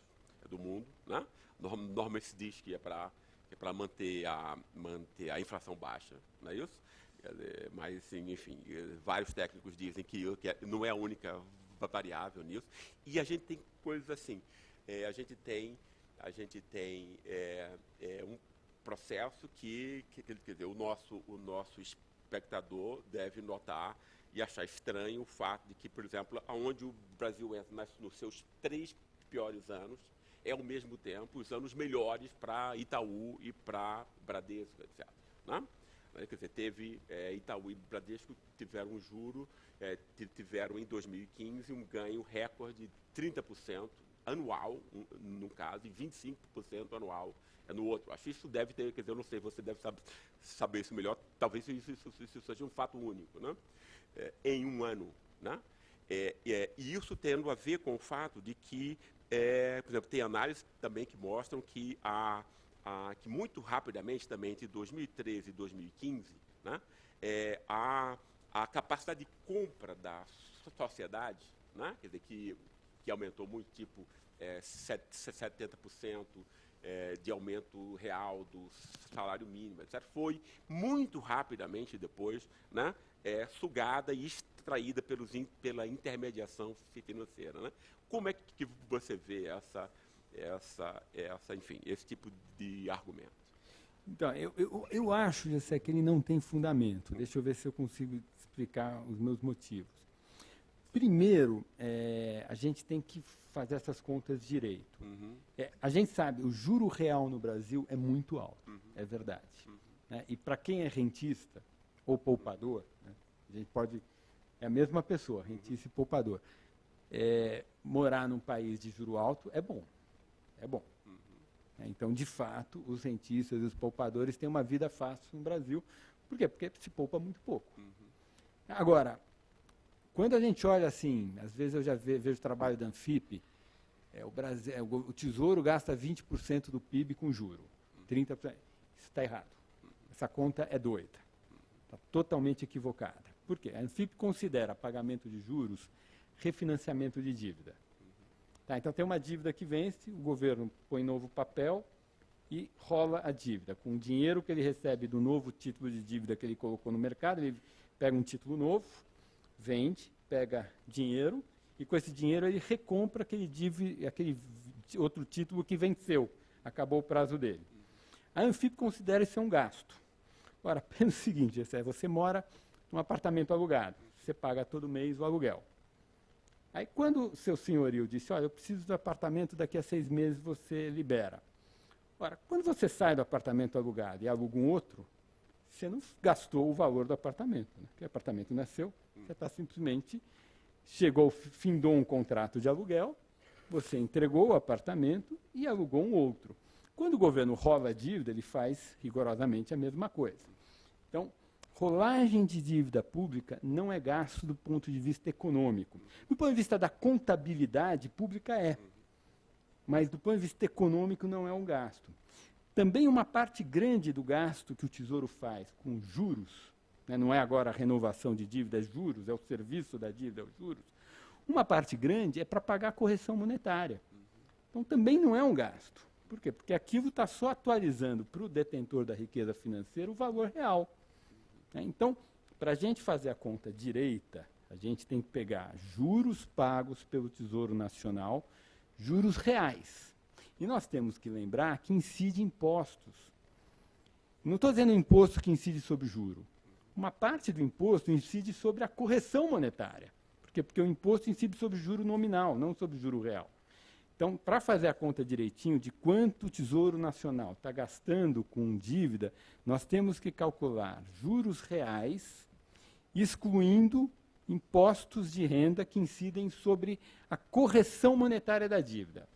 Speaker 3: do mundo? Né? Normalmente se diz que é para manter a inflação baixa, não é isso? Mas, sim, enfim, vários técnicos dizem que não é a única variável nisso. E a gente tem coisas assim. A gente tem um processo que quer dizer, o nosso espectador deve notar e achar estranho o fato de que, por exemplo, aonde o Brasil entra nos seus 3 piores anos, é ao mesmo tempo os anos melhores para Itaú e para Bradesco, etc. Né? Quer dizer, teve Itaú e Bradesco tiveram um juro, tiveram em 2015 um ganho recorde de 30% anual, num caso, e 25% anual no outro. Acho que isso deve ter, quer dizer, eu não sei, você deve saber isso melhor, talvez isso seja um fato único, né? Em um ano. Né? E isso tendo a ver com o fato de que, por exemplo, tem análises também que mostram que, que muito rapidamente, também entre 2013 e 2015, né, a capacidade de compra da sociedade, né, quer dizer, que aumentou muito, tipo 70% de aumento real do salário mínimo, etc., foi muito rapidamente depois, né, sugada e extraída pela intermediação financeira. Né? Como é que você vê enfim, esse tipo de argumento?
Speaker 2: Então, eu acho, José, que ele não tem fundamento. Deixa eu ver se eu consigo explicar os meus motivos. Primeiro, a gente tem que fazer essas contas direito.
Speaker 3: Uhum.
Speaker 2: A gente sabe, o juro real no Brasil é muito alto,
Speaker 3: uhum.
Speaker 2: é verdade.
Speaker 3: Uhum.
Speaker 2: Né? E para quem é rentista ou poupador, né, a gente pode... É a mesma pessoa, rentista e poupador. Morar num país de juro alto é bom. É bom. Uhum. Então, de fato, os rentistas e os poupadores têm uma vida fácil no Brasil. Por quê? Porque se poupa muito pouco.
Speaker 3: Uhum.
Speaker 2: Agora, quando a gente olha assim, às vezes eu já vejo o trabalho da Anfip, o Tesouro gasta 20% do PIB com juro, 30%. Isso está errado. Essa conta é doida. Está totalmente equivocada. Por quê? A Anfip considera pagamento de juros refinanciamento de dívida. Tá, então tem uma dívida que vence, o governo põe novo papel, e rola a dívida. Com o dinheiro que ele recebe do novo título de dívida que ele colocou no mercado, ele pega um título novo, vende, pega dinheiro, e com esse dinheiro ele recompra aquele outro título que venceu, acabou o prazo dele. A Anfip considera isso um gasto. Ora, pensa o seguinte, você mora num apartamento alugado, você paga todo mês o aluguel. Aí, quando o seu senhorio disse, olha, eu preciso do apartamento, daqui a 6 meses você libera. Ora, quando você sai do apartamento alugado e aluga um outro, você não gastou o valor do apartamento, né? Porque o apartamento nasceu, você está simplesmente, findou um contrato de aluguel, você entregou o apartamento e alugou um outro. Quando o governo rola a dívida, ele faz rigorosamente a mesma coisa. Então, rolagem de dívida pública não é gasto do ponto de vista econômico. Do ponto de vista da contabilidade pública é, mas do ponto de vista econômico não é um gasto. Também uma parte grande do gasto que o Tesouro faz com juros, né, não é agora a renovação de dívida, é juros, é o serviço da dívida, é os juros. Uma parte grande é para pagar a correção monetária. Então também não é um gasto. Por quê? Porque aquilo está só atualizando para o detentor da riqueza financeira o valor real. Então, para a gente fazer a conta direita, a gente tem que pegar juros pagos pelo Tesouro Nacional, juros reais. E nós temos que lembrar que incide impostos. Não estou dizendo imposto que incide sobre juro. Uma parte do imposto incide sobre a correção monetária. Por quê? Porque o imposto incide sobre juro nominal, não sobre juro real. Então, para fazer a conta direitinho de quanto o Tesouro Nacional está gastando com dívida, nós temos que calcular juros reais, excluindo impostos de renda que incidem sobre a correção monetária da dívida.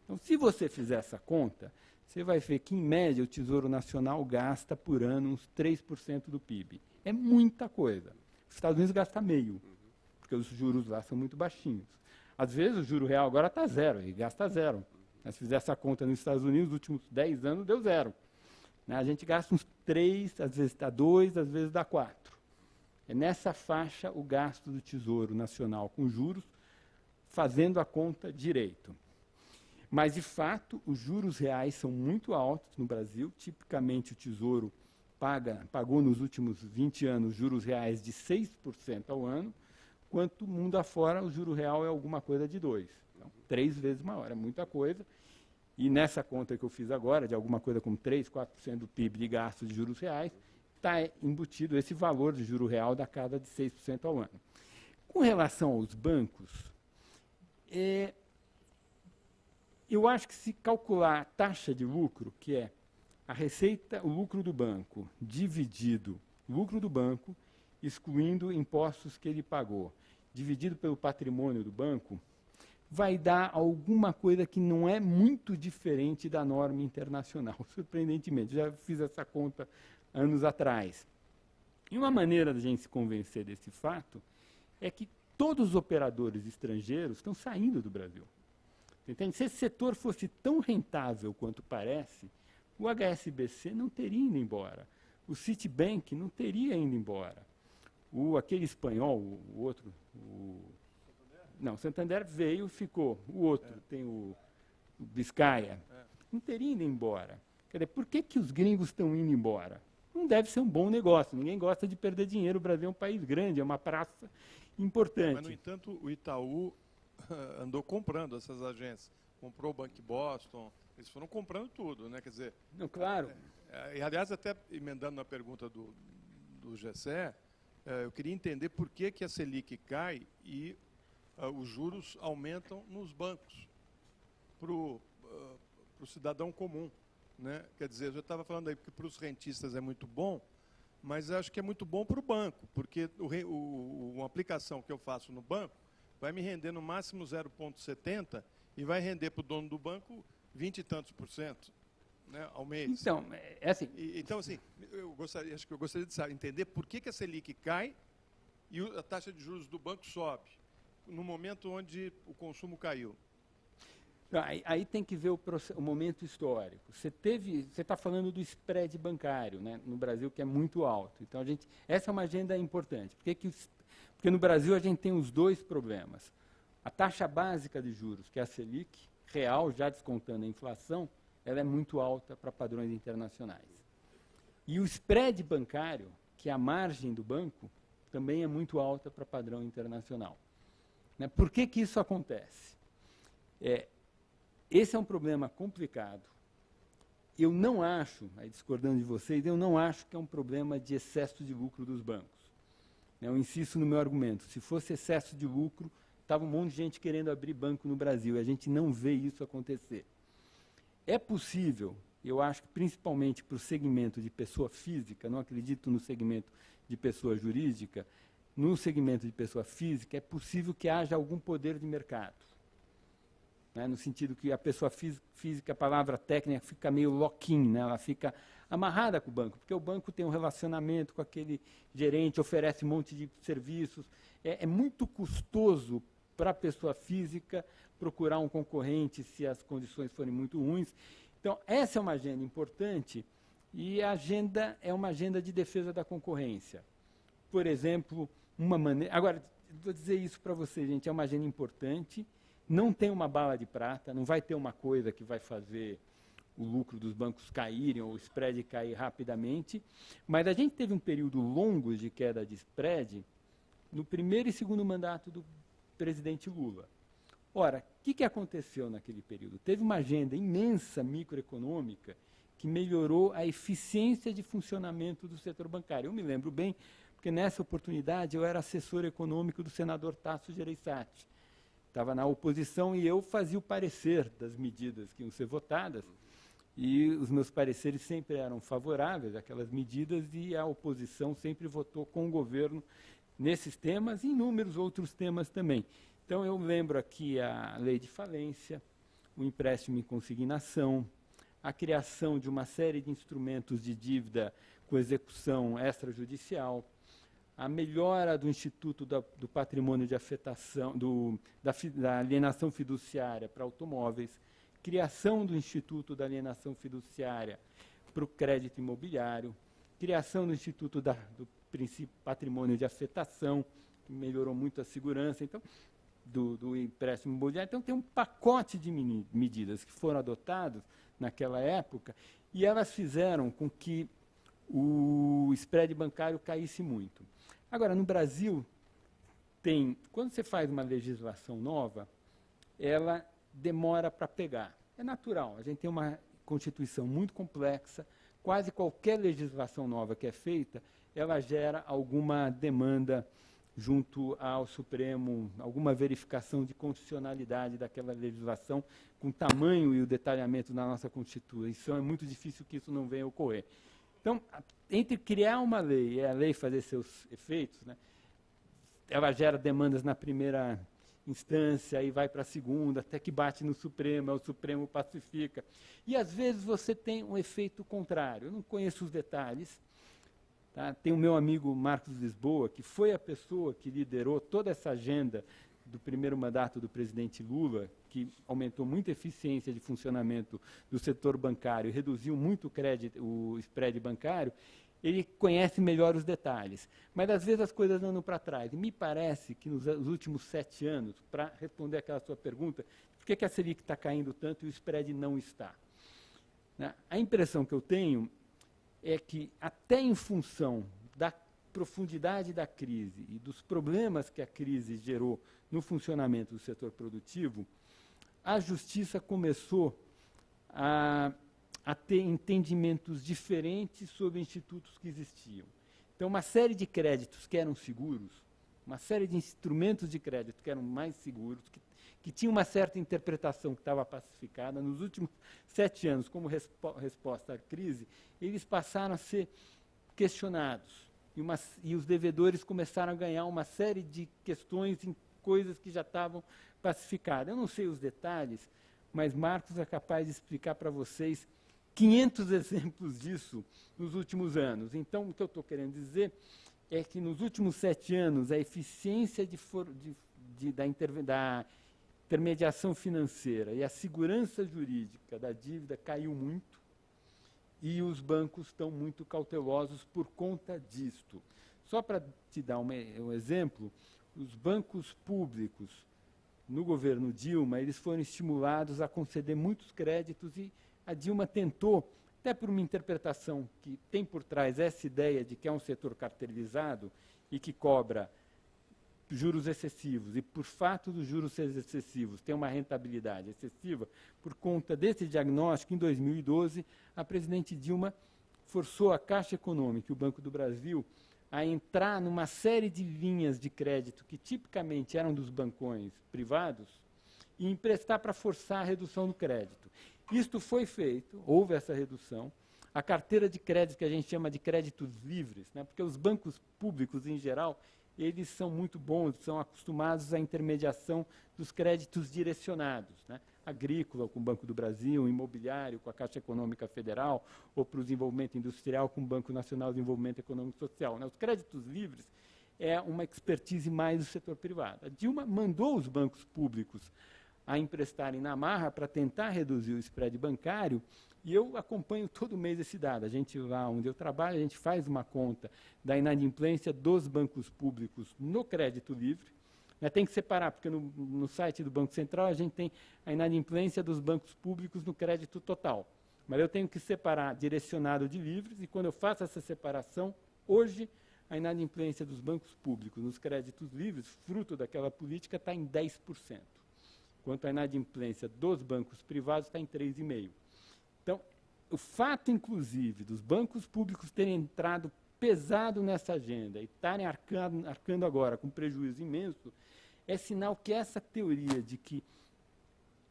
Speaker 2: Então, se você fizer essa conta, você vai ver que, em média, o Tesouro Nacional gasta por ano uns 3% do PIB. É muita coisa. Os Estados Unidos gastam meio, porque os juros lá são muito baixinhos. Às vezes, o juro real agora está zero, ele gasta zero. Se fizer essa conta nos Estados Unidos, nos últimos 10 anos, deu zero. A gente gasta uns 3, às vezes dá 2, às vezes dá 4. É nessa faixa o gasto do Tesouro Nacional com juros, fazendo a conta direito. Mas, de fato, os juros reais são muito altos no Brasil. Tipicamente, o Tesouro pagou nos últimos 20 anos juros reais de 6% ao ano, enquanto mundo afora o juro real é alguma coisa de 2%. Então, 3 vezes maior, é muita coisa. E nessa conta que eu fiz agora, de alguma coisa como 3%, 4% do PIB de gastos de juros reais, está embutido esse valor de juro real da casa de 6% ao ano. Com relação aos bancos, eu acho que se calcular a taxa de lucro, que é a receita, o lucro do banco, dividido o lucro do banco, excluindo impostos que ele pagou, dividido pelo patrimônio do banco, vai dar alguma coisa que não é muito diferente da norma internacional, surpreendentemente. Já fiz essa conta anos atrás. E uma maneira da gente se convencer desse fato é que todos os operadores estrangeiros estão saindo do Brasil. Entende? Se esse setor fosse tão rentável quanto parece, o HSBC não teria ido embora. O Citibank não teria ido embora. Aquele espanhol, o outro... Não, o Santander veio, ficou. O outro, tem o Biscaia. Não teria ido embora. Quer dizer, por que os gringos estão indo embora? Não deve ser um bom negócio. Ninguém gosta de perder dinheiro. O Brasil é um país grande, é uma praça importante.
Speaker 1: Mas, no entanto, o Itaú andou comprando essas agências. Comprou o Bank Boston. Eles foram comprando tudo, né? Quer dizer...
Speaker 2: Não, claro.
Speaker 1: E, aliás, até emendando na pergunta do Gessé, eu queria entender por que a Selic cai e os juros aumentam nos bancos para o cidadão comum, né? Quer dizer, eu já estava falando aí que para os rentistas é muito bom, mas acho que é muito bom para o banco, porque uma aplicação que eu faço no banco vai me render no máximo 0,70 e vai render para o dono do banco 20 e tantos %, né, ao mês.
Speaker 2: Então, assim...
Speaker 1: Então, assim, acho que eu gostaria de entender por que a Selic cai e a taxa de juros do banco sobe, no momento onde o consumo caiu.
Speaker 2: Aí tem que ver o momento histórico. Você está falando do spread bancário, né, no Brasil, que é muito alto. Então, essa é uma agenda importante. Porque no Brasil a gente tem os dois problemas. A taxa básica de juros, que é a Selic, real, já descontando a inflação, ela é muito alta para padrões internacionais. E o spread bancário, que é a margem do banco, também é muito alta para padrão internacional. Né? Por que que isso acontece? Esse é um problema complicado. Eu não acho, aí discordando de vocês, eu não acho que é um problema de excesso de lucro dos bancos. Eu insisto no meu argumento. Se fosse excesso de lucro, estava um monte de gente querendo abrir banco no Brasil, e a gente não vê isso acontecer. É possível, eu acho que principalmente para o segmento de pessoa física, não acredito no segmento de pessoa jurídica, no segmento de pessoa física é possível que haja algum poder de mercado. Né, no sentido que a pessoa física, a palavra técnica, fica meio lock-in, né, ela fica amarrada com o banco, porque o banco tem um relacionamento com aquele gerente, oferece um monte de serviços. É muito custoso para a pessoa física procurar um concorrente se as condições forem muito ruins. Então, essa é uma agenda importante e a agenda é uma agenda de defesa da concorrência. Por exemplo, uma maneira... Agora, vou dizer isso para vocês, gente, é uma agenda importante. Não tem uma bala de prata, não vai ter uma coisa que vai fazer o lucro dos bancos caírem ou o spread cair rapidamente, mas a gente teve um período longo de queda de spread no primeiro e segundo mandato do presidente Lula. Ora, o que aconteceu naquele período? Teve uma agenda imensa microeconômica que melhorou a eficiência de funcionamento do setor bancário. Eu me lembro bem, porque nessa oportunidade eu era assessor econômico do senador Tasso Gereissati. Estava na oposição e eu fazia o parecer das medidas que iam ser votadas, e os meus pareceres sempre eram favoráveis àquelas medidas e a oposição sempre votou com o governo nesses temas e inúmeros outros temas também. Então, eu lembro aqui a lei de falência, o empréstimo em consignação, a criação de uma série de instrumentos de dívida com execução extrajudicial, a melhora do Instituto do Patrimônio de Afetação, da Alienação Fiduciária para automóveis, criação do Instituto da Alienação Fiduciária para o crédito imobiliário, criação do Instituto do Patrimônio de Afetação, que melhorou muito a segurança então, do empréstimo imobiliário. Então, tem um pacote de medidas que foram adotadas naquela época e elas fizeram com que o spread bancário caísse muito. Agora, no Brasil, quando você faz uma legislação nova, ela demora para pegar. É natural, a gente tem uma Constituição muito complexa, quase qualquer legislação nova que é feita, ela gera alguma demanda junto ao Supremo, alguma verificação de constitucionalidade daquela legislação, com o tamanho e o detalhamento da nossa Constituição, é muito difícil que isso não venha a ocorrer. Então, entre criar uma lei e a lei fazer seus efeitos, né, ela gera demandas na primeira instância, aí vai para a segunda, até que bate no Supremo, o Supremo pacifica. E, às vezes, você tem um efeito contrário. Eu não conheço os detalhes. Tá? Tem o meu amigo Marcos Lisboa, que foi a pessoa que liderou toda essa agenda do primeiro mandato do presidente Lula, que aumentou muito a eficiência de funcionamento do setor bancário e reduziu muito o spread bancário. Ele conhece melhor os detalhes. Mas, às vezes, as coisas andam para trás. E me parece que, nos últimos 7 anos, para responder aquela sua pergunta, por que a Selic está caindo tanto e o spread não está? Né? A impressão que eu tenho é que, até em função da profundidade da crise e dos problemas que a crise gerou no funcionamento do setor produtivo, a Justiça começou a ter entendimentos diferentes sobre institutos que existiam. Então, uma série de créditos que eram seguros, uma série de instrumentos de crédito que eram mais seguros, que tinham uma certa interpretação que estava pacificada, nos últimos 7 anos, como resposta à crise, eles passaram a ser questionados. E os devedores começaram a ganhar uma série de questões em coisas que já estavam pacificadas. Eu não sei os detalhes, mas Marcos é capaz de explicar para vocês 500 exemplos disso nos últimos anos. Então, o que eu estou querendo dizer é que nos últimos 7 anos a eficiência da intermediação financeira e a segurança jurídica da dívida caiu muito e os bancos estão muito cautelosos por conta disto. Só para te dar um exemplo, os bancos públicos no governo Dilma, eles foram estimulados a conceder muitos créditos e a Dilma tentou, até por uma interpretação que tem por trás essa ideia de que é um setor cartelizado e que cobra juros excessivos, e por fato dos juros serem excessivos, tem uma rentabilidade excessiva, por conta desse diagnóstico, em 2012, a presidente Dilma forçou a Caixa Econômica e o Banco do Brasil a entrar numa série de linhas de crédito que tipicamente eram dos bancões privados e emprestar para forçar a redução do crédito. Isto foi feito, houve essa redução. A carteira de crédito, que a gente chama de créditos livres, né, porque os bancos públicos, em geral, eles são muito bons, são acostumados à intermediação dos créditos direcionados, né? Agrícola, com o Banco do Brasil, imobiliário, com a Caixa Econômica Federal, ou para o desenvolvimento industrial, com o Banco Nacional de Desenvolvimento Econômico e Social, né? Os créditos livres é uma expertise mais do setor privado. A Dilma mandou os bancos públicos a emprestarem na marra para tentar reduzir o spread bancário, e eu acompanho todo mês esse dado. A gente, lá onde eu trabalho, a gente faz uma conta da inadimplência dos bancos públicos no crédito livre. Tem que separar, porque no site do Banco Central a gente tem a inadimplência dos bancos públicos no crédito total. Mas eu tenho que separar direcionado de livres, e quando eu faço essa separação, hoje a inadimplência dos bancos públicos nos créditos livres, fruto daquela política, está em 10%. Enquanto a inadimplência dos bancos privados está em 3,5%. Então, o fato, inclusive, dos bancos públicos terem entrado pesado nessa agenda e estarem arcando agora com prejuízo imenso, é sinal que essa teoria de que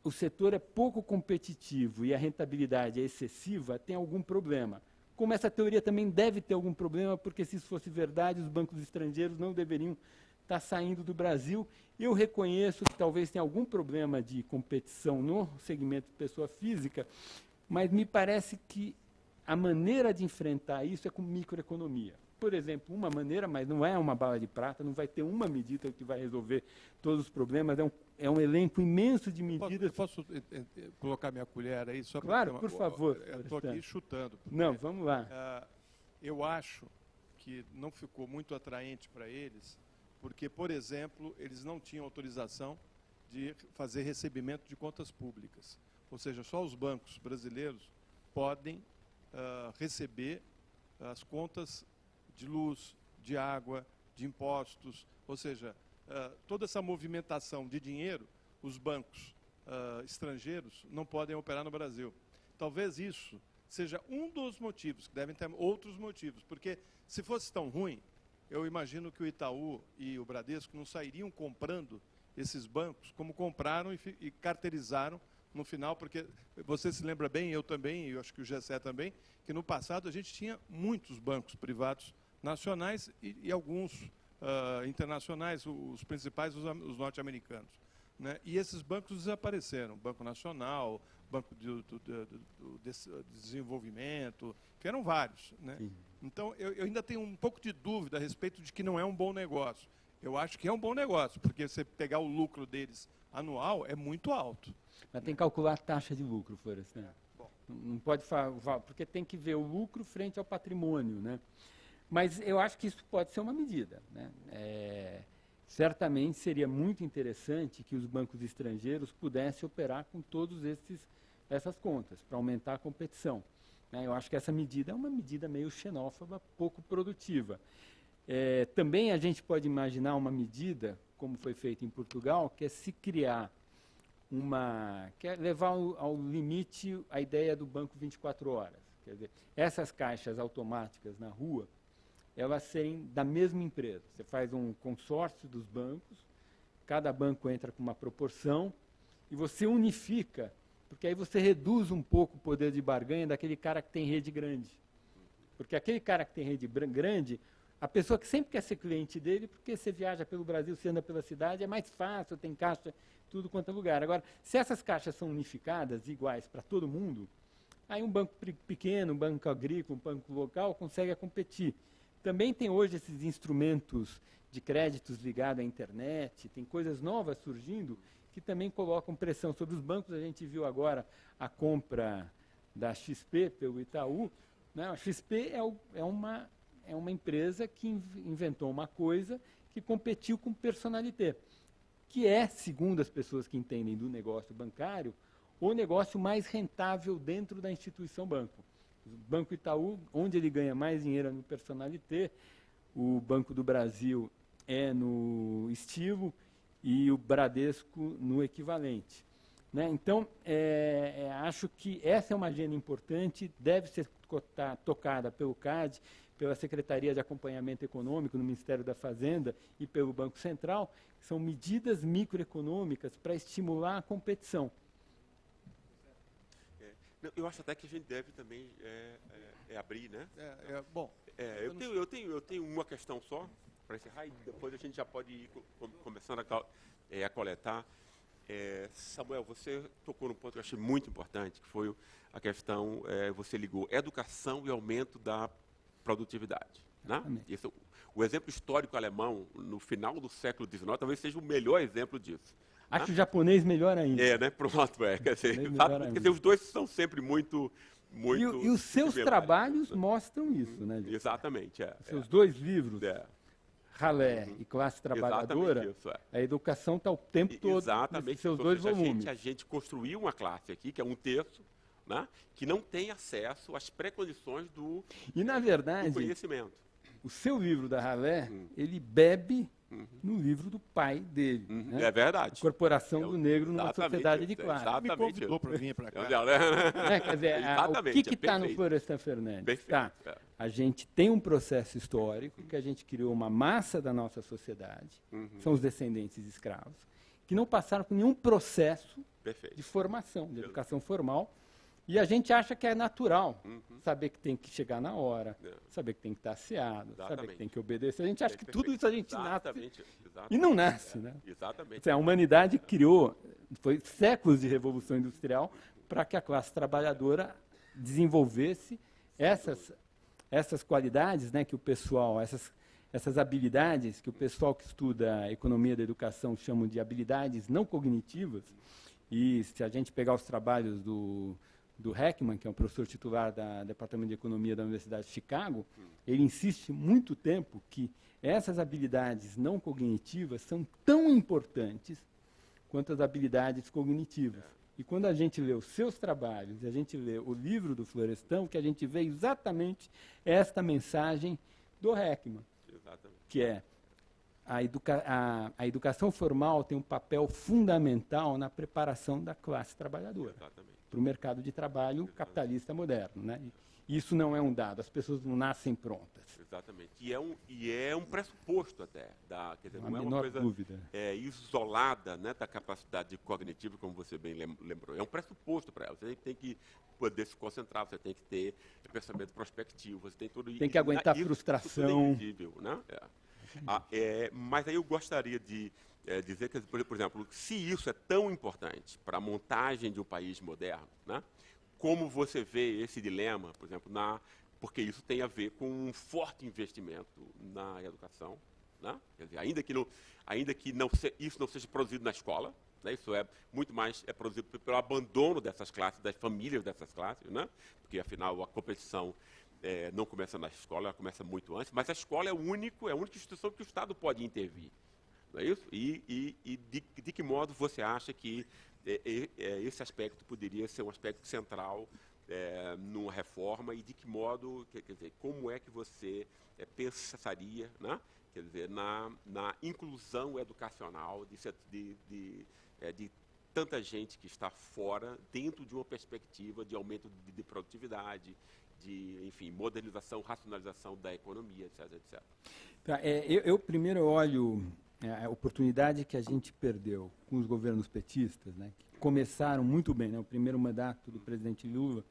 Speaker 2: o setor é pouco competitivo e a rentabilidade é excessiva tem algum problema. Como essa teoria também deve ter algum problema, porque se isso fosse verdade, os bancos estrangeiros não deveriam estar saindo do Brasil. Eu reconheço que talvez tenha algum problema de competição no segmento de pessoa física, mas me parece que a maneira de enfrentar isso é com microeconomia. Por exemplo, uma maneira, mas não é uma bala de prata, não vai ter uma medida que vai resolver todos os problemas, é um elenco imenso de medidas.
Speaker 1: Posso colocar minha colher aí? Só
Speaker 2: claro, por favor.
Speaker 1: Eu estou aqui chutando.
Speaker 2: Não, vamos lá.
Speaker 1: Eu acho que não ficou muito atraente para eles, porque, por exemplo, eles não tinham autorização de fazer recebimento de contas públicas. Ou seja, só os bancos brasileiros podem receber as contas de luz, de água, de impostos. Ou seja, toda essa movimentação de dinheiro, os bancos estrangeiros não podem operar no Brasil. Talvez isso seja um dos motivos, que devem ter outros motivos, porque se fosse tão ruim, eu imagino que o Itaú e o Bradesco não sairiam comprando esses bancos como compraram e carteirizaram no final, porque você se lembra bem, eu também, e eu acho que o Gessé também, que no passado a gente tinha muitos bancos privados nacionais e alguns internacionais, os principais, os norte-americanos, né? E esses bancos desapareceram, Banco Nacional, Banco do Desenvolvimento, que eram vários, né? Então, eu ainda tenho um pouco de dúvida a respeito de que não é um bom negócio. Eu acho que é um bom negócio, porque você pegar o lucro deles anual é muito alto.
Speaker 2: Mas tem que calcular a taxa de lucro, Florestan. Não pode falar, porque tem que ver o lucro frente ao patrimônio, né? Mas eu acho que isso pode ser uma medida, né? Certamente seria muito interessante que os bancos estrangeiros pudessem operar com todas essas contas, para aumentar a competição, né? Eu acho que essa medida é uma medida meio xenófoba, pouco produtiva. Também a gente pode imaginar uma medida, como foi feito em Portugal, que é se criar que é levar ao limite a ideia do banco 24 horas. Quer dizer, essas caixas automáticas na rua, elas serem da mesma empresa. Você faz um consórcio dos bancos, cada banco entra com uma proporção, e você unifica, porque aí você reduz um pouco o poder de barganha daquele cara que tem rede grande. Porque aquele cara que tem rede grande, a pessoa que sempre quer ser cliente dele, porque você viaja pelo Brasil, você anda pela cidade, é mais fácil, tem caixa tudo quanto é lugar. Agora, se essas caixas são unificadas, iguais para todo mundo, aí um banco pequeno, um banco agrícola, um banco local, consegue competir. Também tem hoje esses instrumentos de créditos ligados à internet, tem coisas novas surgindo que também colocam pressão sobre os bancos. A gente viu agora a compra da XP pelo Itaú, né? A XP é uma empresa que inventou uma coisa que competiu com Personalité, que é, segundo as pessoas que entendem do negócio bancário, o negócio mais rentável dentro da instituição banco. O Banco Itaú, onde ele ganha mais dinheiro é no personalité, o Banco do Brasil é no estilo e o Bradesco no equivalente. Né? Então, acho que essa é uma agenda importante, deve ser tocada pelo CAD, pela Secretaria de Acompanhamento Econômico no Ministério da Fazenda e pelo Banco Central, que são medidas microeconômicas para estimular a competição.
Speaker 3: Eu acho até que a gente deve também abrir, né?
Speaker 1: Bom,
Speaker 3: eu tenho uma questão só para encerrar e depois a gente já pode ir começando a coletar. Samuel, você tocou num ponto que eu achei muito importante, que foi a questão, você ligou educação e aumento da produtividade. Né? O exemplo histórico alemão, no final do século XIX, talvez seja o melhor exemplo disso.
Speaker 2: Acho o japonês melhor ainda.
Speaker 3: Né? Pronto, quer dizer, os dois são sempre muito
Speaker 2: e os seus trabalhos mostram isso, né?
Speaker 3: Exatamente.
Speaker 2: Os seus dois livros, Ralé e Classe Trabalhadora, a educação está o tempo todo nos seus dois volumes.
Speaker 3: A gente construiu uma classe aqui, que é um terço, né, que não tem acesso às pré-condições do conhecimento.
Speaker 2: O seu livro da Ralé, ele bebe no livro do pai dele. Né?
Speaker 3: É verdade.
Speaker 2: Corporação do Negro numa Sociedade de Classe.
Speaker 1: Me convidou para vir para cá.
Speaker 2: Quer dizer, o que está no Florestan Fernandes? A gente tem um processo histórico que a gente criou uma massa da nossa sociedade, são os descendentes de escravos, que não passaram por nenhum processo de formação, de educação formal. E a gente acha que é natural saber que tem que chegar na hora, saber que tem que estar asseado, saber que tem que obedecer. A gente acha que tudo isso a gente nasce e não nasce. Né?
Speaker 3: Exatamente.
Speaker 2: A humanidade criou, foi séculos de revolução industrial para que a classe trabalhadora desenvolvesse essas qualidades, né, que o pessoal, essas habilidades que o pessoal que estuda a economia da educação chama de habilidades não cognitivas. E se a gente pegar os trabalhos do Heckman, que é um professor titular do Departamento de Economia da Universidade de Chicago, ele insiste muito tempo que essas habilidades não cognitivas são tão importantes quanto as habilidades cognitivas. E quando a gente lê os seus trabalhos, e a gente lê o livro do Florestan, que a gente vê exatamente esta mensagem do Heckman, que é a educação formal tem um papel fundamental na preparação da classe trabalhadora para o mercado de trabalho capitalista moderno. Né? E isso não é um dado, as pessoas não nascem prontas.
Speaker 3: Exatamente. E é um pressuposto até. Quer dizer, não é uma coisa
Speaker 2: dúvida.
Speaker 3: Isolada, né, da capacidade cognitiva, como você bem lembrou. É um pressuposto para ela. Você tem que poder se concentrar, você tem que ter pensamento prospectivo, você tem tudo isso.
Speaker 2: Tem que aguentar frustração.
Speaker 3: Tudo é né? Mas aí eu gostaria de dizer que, por exemplo, se isso é tão importante para a montagem de um país moderno, né, como você vê esse dilema, por exemplo, porque isso tem a ver com um forte investimento na educação, né? Quer dizer, ainda que isso não seja produzido na escola, né, isso é muito mais produzido pelo abandono dessas classes, das famílias dessas classes, né, porque afinal a competição não começa na escola, ela começa muito antes, mas a escola é a única instituição que o Estado pode intervir. Não é isso? E de que modo você acha que esse aspecto poderia ser um aspecto central numa reforma e de que modo, quer dizer, como é que você pensaria, né, quer dizer, na inclusão educacional de tanta gente que está fora dentro de uma perspectiva de aumento de produtividade, de, enfim, modernização, racionalização da economia, etc, etc.
Speaker 2: Tá, eu primeiro olho a oportunidade que a gente perdeu com os governos petistas, né, que começaram muito bem, né, o primeiro mandato do presidente Lula,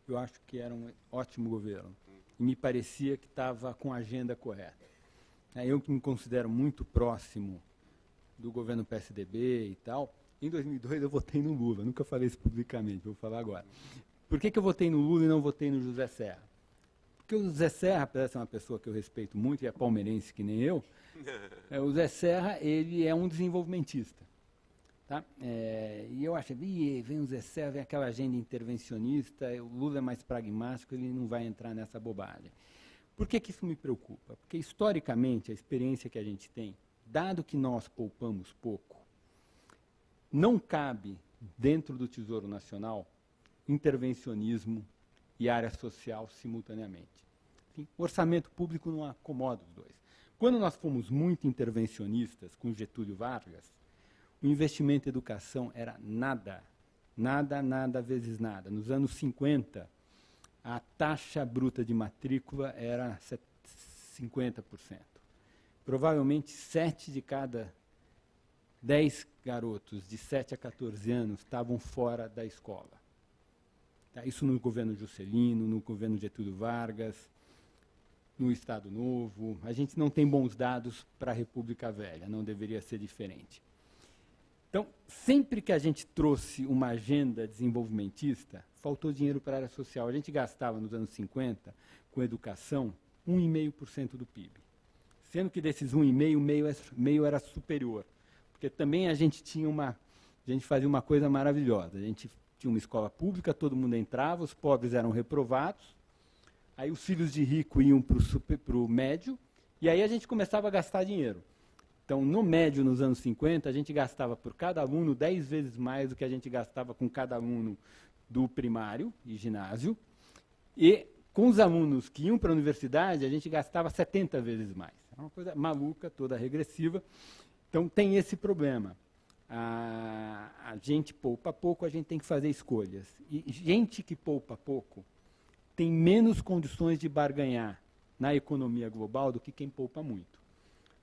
Speaker 2: eu acho que era um ótimo governo, e me parecia que estava com a agenda correta. Eu que me considero muito próximo do governo PSDB e tal, em 2002 eu votei no Lula, nunca falei isso publicamente, vou falar agora. Por que eu votei no Lula e não votei no José Serra? Porque o José Serra, apesar de ser uma pessoa que eu respeito muito e é palmeirense que nem eu, o José Serra, ele é um desenvolvimentista. Tá? E eu acho, vem o José Serra, vem aquela agenda intervencionista, o Lula é mais pragmático, ele não vai entrar nessa bobagem. Por que isso me preocupa? Porque, historicamente, a experiência que a gente tem, dado que nós poupamos pouco, não cabe dentro do Tesouro Nacional, intervencionismo e área social simultaneamente. Enfim, o orçamento público não acomoda os dois. Quando nós fomos muito intervencionistas com Getúlio Vargas, o investimento em educação era nada, nada vezes nada. Nos anos 50, a taxa bruta de matrícula era 50%. Provavelmente 7 de cada 10 garotos de 7 a 14 anos estavam fora da escola. Tá? Isso no governo Juscelino, no governo Getúlio Vargas, no Estado Novo. A gente não tem bons dados para a República Velha, não deveria ser diferente. Então, sempre que a gente trouxe uma agenda desenvolvimentista, faltou dinheiro para a área social. A gente gastava nos anos 50, com educação, 1,5% do PIB. Sendo que desses 1,5%, meio era superior. Porque também a gente fazia uma coisa maravilhosa. A gente tinha uma escola pública, todo mundo entrava, os pobres eram reprovados, aí os filhos de rico iam para o médio, e aí a gente começava a gastar dinheiro. Então, no médio, nos anos 50, a gente gastava por cada aluno 10 vezes mais do que a gente gastava com cada aluno do primário e ginásio, e com os alunos que iam para a universidade, a gente gastava 70 vezes mais. É uma coisa maluca, toda regressiva. Então, tem esse problema. A gente poupa pouco, a gente tem que fazer escolhas. E gente que poupa pouco tem menos condições de barganhar na economia global do que quem poupa muito.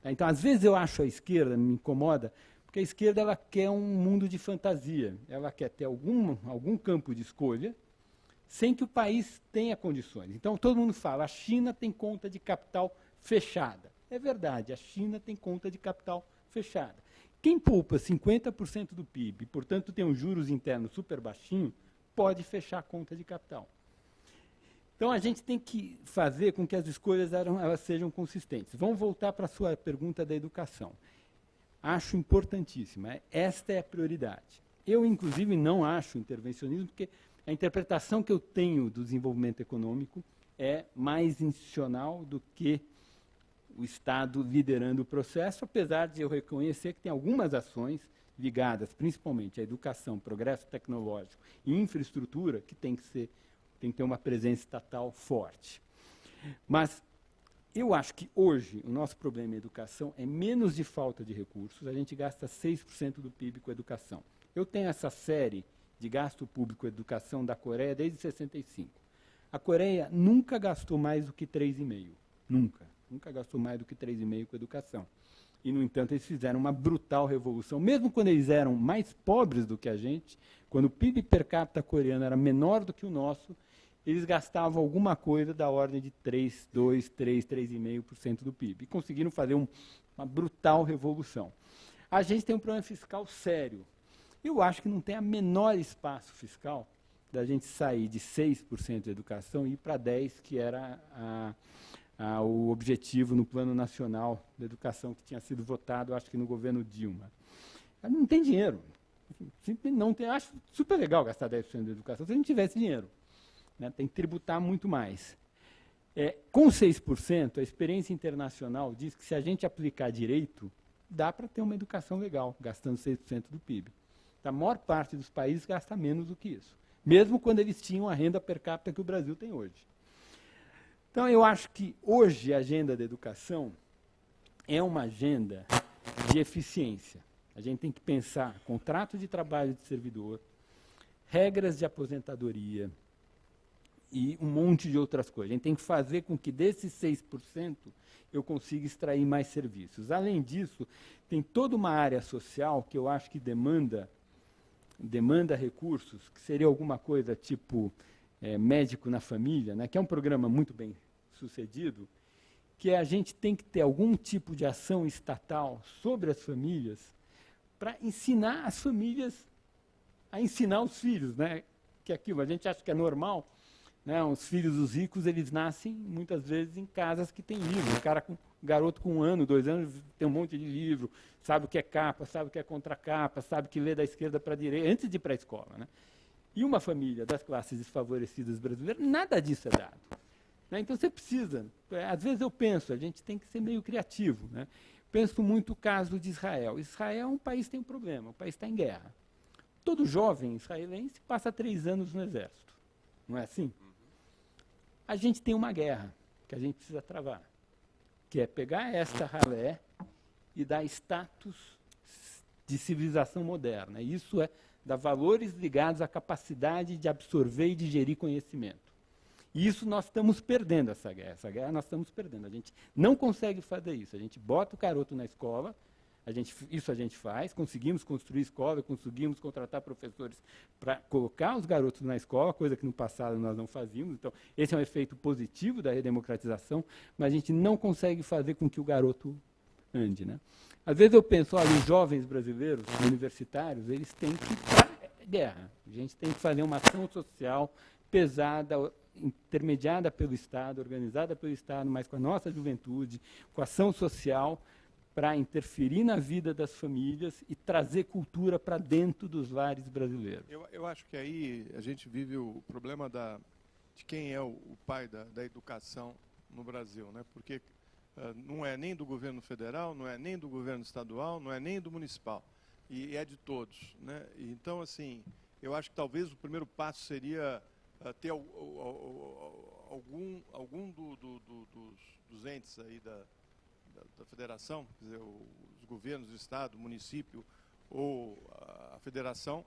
Speaker 2: Tá? Então, às vezes eu acho a esquerda, me incomoda, porque a esquerda ela quer um mundo de fantasia. Ela quer ter algum campo de escolha sem que o país tenha condições. Então, todo mundo fala, a China tem conta de capital fechada. É verdade, a China tem conta de capital fechada. Quem poupa 50% do PIB, portanto tem um juros internos super baixinho, pode fechar a conta de capital. Então a gente tem que fazer com que as escolhas elas sejam consistentes. Vamos voltar para a sua pergunta da educação. Acho importantíssima, esta é a prioridade. Eu, inclusive, não acho intervencionismo, porque a interpretação que eu tenho do desenvolvimento econômico é mais institucional do que o Estado liderando o processo, apesar de eu reconhecer que tem algumas ações ligadas principalmente à educação, progresso tecnológico e infraestrutura que tem que ter uma presença estatal forte. Mas eu acho que hoje o nosso problema em educação é menos de falta de recursos, a gente gasta 6% do PIB com educação. Eu tenho essa série de gasto público com educação da Coreia desde 65. A Coreia nunca gastou mais do que 3,5%. Nunca gastou mais do que 3,5% com educação. E, no entanto, eles fizeram uma brutal revolução. Mesmo quando eles eram mais pobres do que a gente, quando o PIB per capita coreano era menor do que o nosso, eles gastavam alguma coisa da ordem de 3,5% do PIB. E conseguiram fazer uma brutal revolução. A gente tem um problema fiscal sério. Eu acho que não tem a menor espaço fiscal da gente sair de 6% de educação e ir para 10%, que era o objetivo no Plano Nacional da Educação que tinha sido votado, acho que no governo Dilma. Não tem dinheiro. Não tem, acho super legal gastar 10% da educação se a gente tivesse dinheiro. Né? Tem que tributar muito mais. Com 6%, a experiência internacional diz que se a gente aplicar direito, dá para ter uma educação legal, gastando 6% do PIB. A maior parte dos países gasta menos do que isso, mesmo quando eles tinham a renda per capita que o Brasil tem hoje. Então, eu acho que hoje a agenda da educação é uma agenda de eficiência. A gente tem que pensar contrato de trabalho de servidor, regras de aposentadoria e um monte de outras coisas. A gente tem que fazer com que desses 6% eu consiga extrair mais serviços. Além disso, tem toda uma área social que eu acho que demanda recursos, que seria alguma coisa tipo médico na família, né, que é um programa muito bem sucedido, que a gente tem que ter algum tipo de ação estatal sobre as famílias para ensinar as famílias a ensinar os filhos, né, que aquilo a gente acha que é normal, né, os filhos dos ricos eles nascem muitas vezes em casas que tem livro, um garoto com 1 ano, 2 anos tem um monte de livro, sabe o que é capa, sabe o que é contracapa, sabe que lê da esquerda para a direita, antes de ir para a escola. Né? E uma família das classes desfavorecidas brasileiras, nada disso é dado. Né? Então você precisa, às vezes eu penso, a gente tem que ser meio criativo. Né? Penso muito o caso de Israel. Israel é um país que tem um problema, o país está em guerra. todo jovem israelense passa 3 anos no exército. Não é assim? A gente tem uma guerra que a gente precisa travar, que é pegar esta ralé e dar status de civilização moderna. Isso é dar valores ligados à capacidade de absorver e digerir conhecimento. E isso nós estamos perdendo, essa guerra nós estamos perdendo. A gente não consegue fazer isso. A gente bota o garoto na escola, isso a gente faz, conseguimos construir escola, conseguimos contratar professores para colocar os garotos na escola, coisa que no passado nós não fazíamos. Então, esse é um efeito positivo da redemocratização, mas a gente não consegue fazer com que o garoto ande, né? Às vezes eu penso, olha, os jovens brasileiros, universitários, eles têm que ir para a guerra. A gente tem que fazer uma ação social pesada, intermediada pelo Estado, organizada pelo Estado, mas com a nossa juventude, com a ação social, para interferir na vida das famílias e trazer cultura para dentro dos lares brasileiros.
Speaker 1: Eu acho que aí a gente vive o problema de quem é o pai da educação no Brasil, né? Porque não é nem do governo federal, não é nem do governo estadual, não é nem do municipal, e é de todos, né? E então, assim, eu acho que talvez o primeiro passo seria ter algum dos entes aí da federação, quer dizer, os governos do estado, o município ou a federação,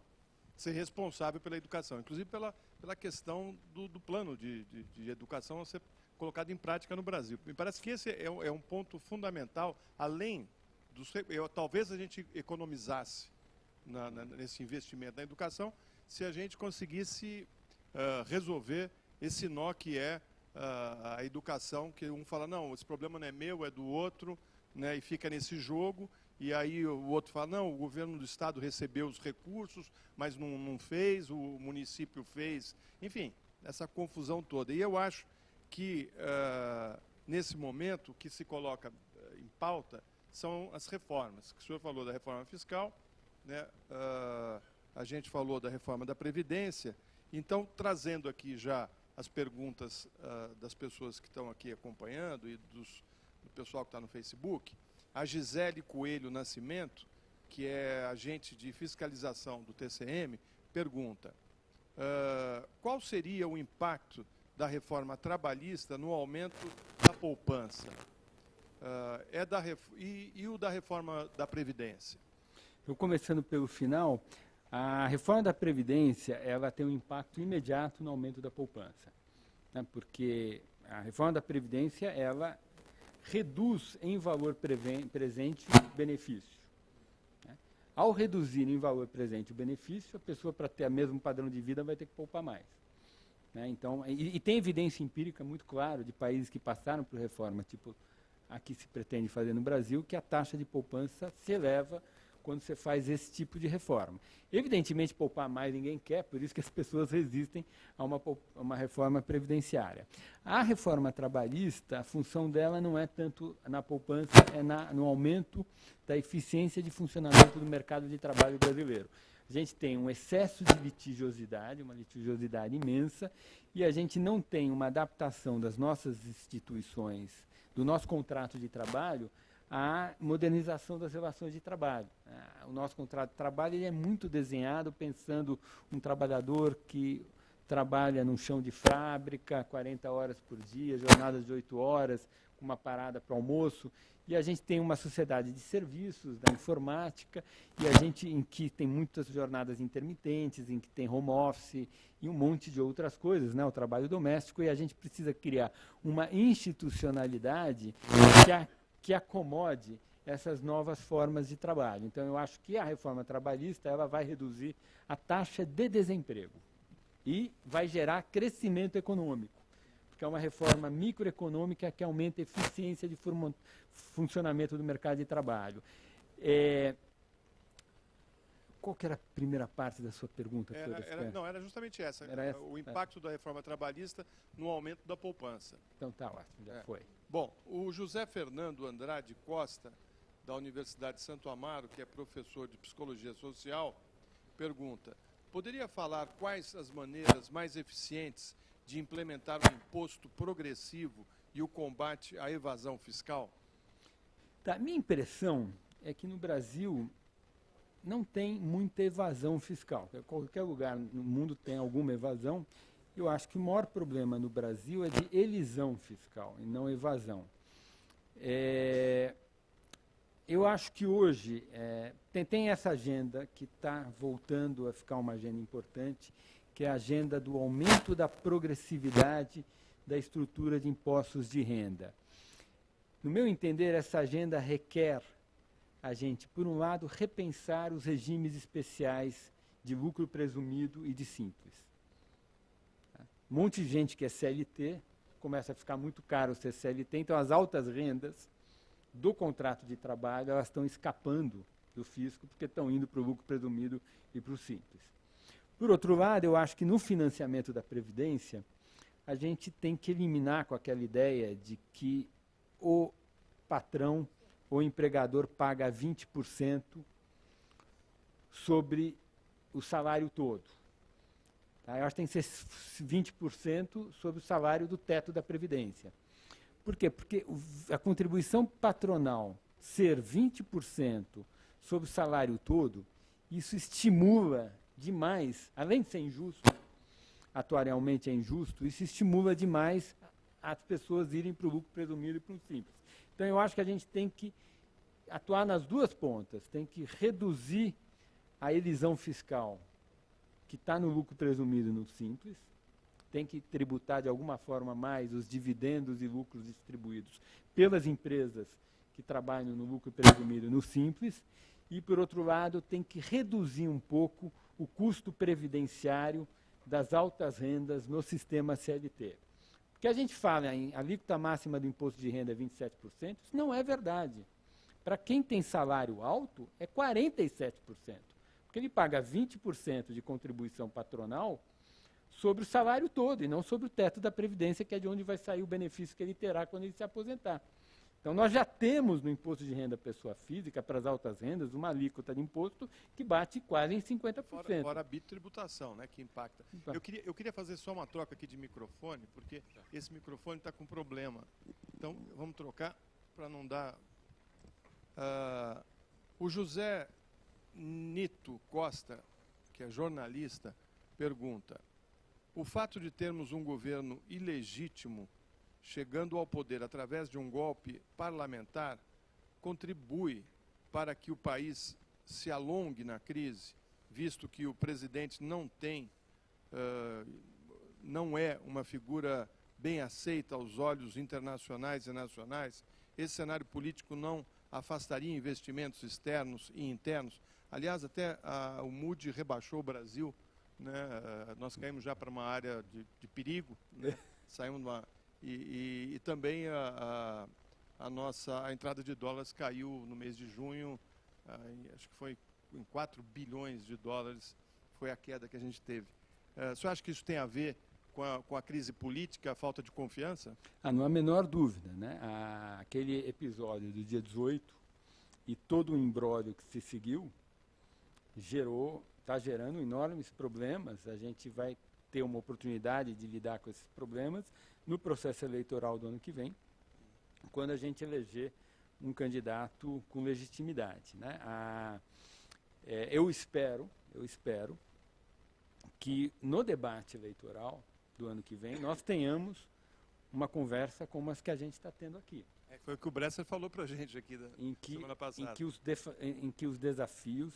Speaker 1: ser responsável pela educação, inclusive pela questão do plano de educação a ser colocado em prática no Brasil. Me parece que esse é um ponto fundamental, além dos... talvez a gente economizasse nesse investimento na educação se a gente conseguisse resolver esse nó que é a educação, que um fala, não, esse problema não é meu, é do outro, né, e fica nesse jogo, e aí o outro fala, não, o governo do estado recebeu os recursos, mas não fez, o município fez, enfim, essa confusão toda. E eu acho que, nesse momento, o que se coloca em pauta são as reformas. O senhor falou da reforma fiscal, né, a gente falou da reforma da Previdência, então, trazendo aqui já as perguntas das pessoas que estão aqui acompanhando e do pessoal que está no Facebook, a Gisele Coelho Nascimento, que é agente de fiscalização do TCM, pergunta, qual seria o impacto da reforma trabalhista no aumento da poupança? E o da reforma da Previdência?
Speaker 2: Eu começando pelo final, a reforma da Previdência ela tem um impacto imediato no aumento da poupança, né, porque a reforma da Previdência ela reduz em valor presente o benefício. Né? Ao reduzir em valor presente o benefício, a pessoa, para ter o mesmo padrão de vida, vai ter que poupar mais. Né? Então, e tem evidência empírica muito clara de países que passaram por reforma, tipo a que se pretende fazer no Brasil, que a taxa de poupança se eleva quando você faz esse tipo de reforma. Evidentemente, poupar mais ninguém quer, por isso que as pessoas resistem a uma reforma previdenciária. A reforma trabalhista, a função dela não é tanto na poupança, é no aumento da eficiência de funcionamento do mercado de trabalho brasileiro. A gente tem um excesso de litigiosidade, uma litigiosidade imensa, e a gente não tem uma adaptação das nossas instituições, do nosso contrato de trabalho, a modernização das relações de trabalho. O nosso contrato de trabalho ele é muito desenhado pensando um trabalhador que trabalha num chão de fábrica, 40 horas por dia, jornadas de 8 horas, com uma parada para almoço, e a gente tem uma sociedade de serviços, da informática, e a gente em que tem muitas jornadas intermitentes, em que tem home office e um monte de outras coisas, né, o trabalho doméstico, e a gente precisa criar uma institucionalidade que acomode essas novas formas de trabalho. Então, eu acho que a reforma trabalhista ela vai reduzir a taxa de desemprego e vai gerar crescimento econômico, porque é uma reforma microeconômica que aumenta a eficiência de funcionamento do mercado de trabalho. Qual que era a primeira parte da sua pergunta?
Speaker 1: Era justamente essa. O impacto da reforma trabalhista no aumento da poupança.
Speaker 2: Então tá ótimo, já foi.
Speaker 1: Bom, o José Fernando Andrade Costa, da Universidade de Santo Amaro, que é professor de Psicologia Social, pergunta, poderia falar quais as maneiras mais eficientes de implementar o imposto progressivo e o combate à evasão fiscal?
Speaker 2: Tá, minha impressão é que no Brasil não tem muita evasão fiscal. Qualquer lugar no mundo tem alguma evasão. Eu acho que o maior problema no Brasil é de elisão fiscal e não evasão. Eu acho que hoje tem essa agenda que está voltando a ficar uma agenda importante, que é a agenda do aumento da progressividade da estrutura de impostos de renda. No meu entender, essa agenda requer a gente, por um lado, repensar os regimes especiais de lucro presumido e de simples. Um monte de gente que é CLT, começa a ficar muito caro ser CLT, então as altas rendas do contrato de trabalho, elas estão escapando do fisco, porque estão indo para o lucro presumido e para o simples. Por outro lado, eu acho que no financiamento da Previdência, a gente tem que eliminar com aquela ideia de que o patrão ou empregador paga 20% sobre o salário todo. Tá? Eu acho que tem que ser 20% sobre o salário do teto da Previdência. Por quê? Porque a contribuição patronal ser 20% sobre o salário todo, isso estimula demais, além de ser injusto, atuarialmente é injusto, isso estimula demais as pessoas irem para o lucro presumido e para o simples. Então, eu acho que a gente tem que atuar nas duas pontas, tem que reduzir a elisão fiscal que está no lucro presumido no simples, tem que tributar de alguma forma mais os dividendos e lucros distribuídos pelas empresas que trabalham no lucro presumido no simples, e, por outro lado, tem que reduzir um pouco o custo previdenciário das altas rendas no sistema CLT. Porque a gente fala em alíquota máxima do imposto de renda é 27%, isso não é verdade. Para quem tem salário alto, é 47%, porque ele paga 20% de contribuição patronal sobre o salário todo, e não sobre o teto da Previdência, que é de onde vai sair o benefício que ele terá quando ele se aposentar. Então, nós já temos no imposto de renda pessoa física, para as altas rendas, uma alíquota de imposto que bate quase em 50%.
Speaker 1: Fora a bitributação, né, que impacta. Eu queria fazer só uma troca aqui de microfone, porque esse microfone está com problema. Então, vamos trocar para não dar... o José Nito Costa, que é jornalista, pergunta: o fato de termos um governo ilegítimo chegando ao poder através de um golpe parlamentar contribui para que o país se alongue na crise, visto que o presidente não é uma figura bem aceita aos olhos internacionais e nacionais? Esse cenário político não afastaria investimentos externos e internos? Aliás, até o Moody rebaixou o Brasil, né? Nós caímos já para uma área de perigo, né? Saímos de uma... E também a entrada de dólares caiu no mês de junho, acho que foi em 4 bilhões de dólares, foi a queda que a gente teve. O senhor acha que isso tem a ver com a crise política, a falta de confiança?
Speaker 2: Não há menor dúvida, né? Aquele episódio do dia 18 e todo o imbróglio que se seguiu está gerando enormes problemas. A gente vai ter uma oportunidade de lidar com esses problemas no processo eleitoral do ano que vem, quando a gente eleger um candidato com legitimidade, né? Eu espero que no debate eleitoral do ano que vem nós tenhamos uma conversa como as que a gente está tendo aqui.
Speaker 1: Foi o que o Bresser falou para a gente aqui semana passada.
Speaker 2: Em que os desafios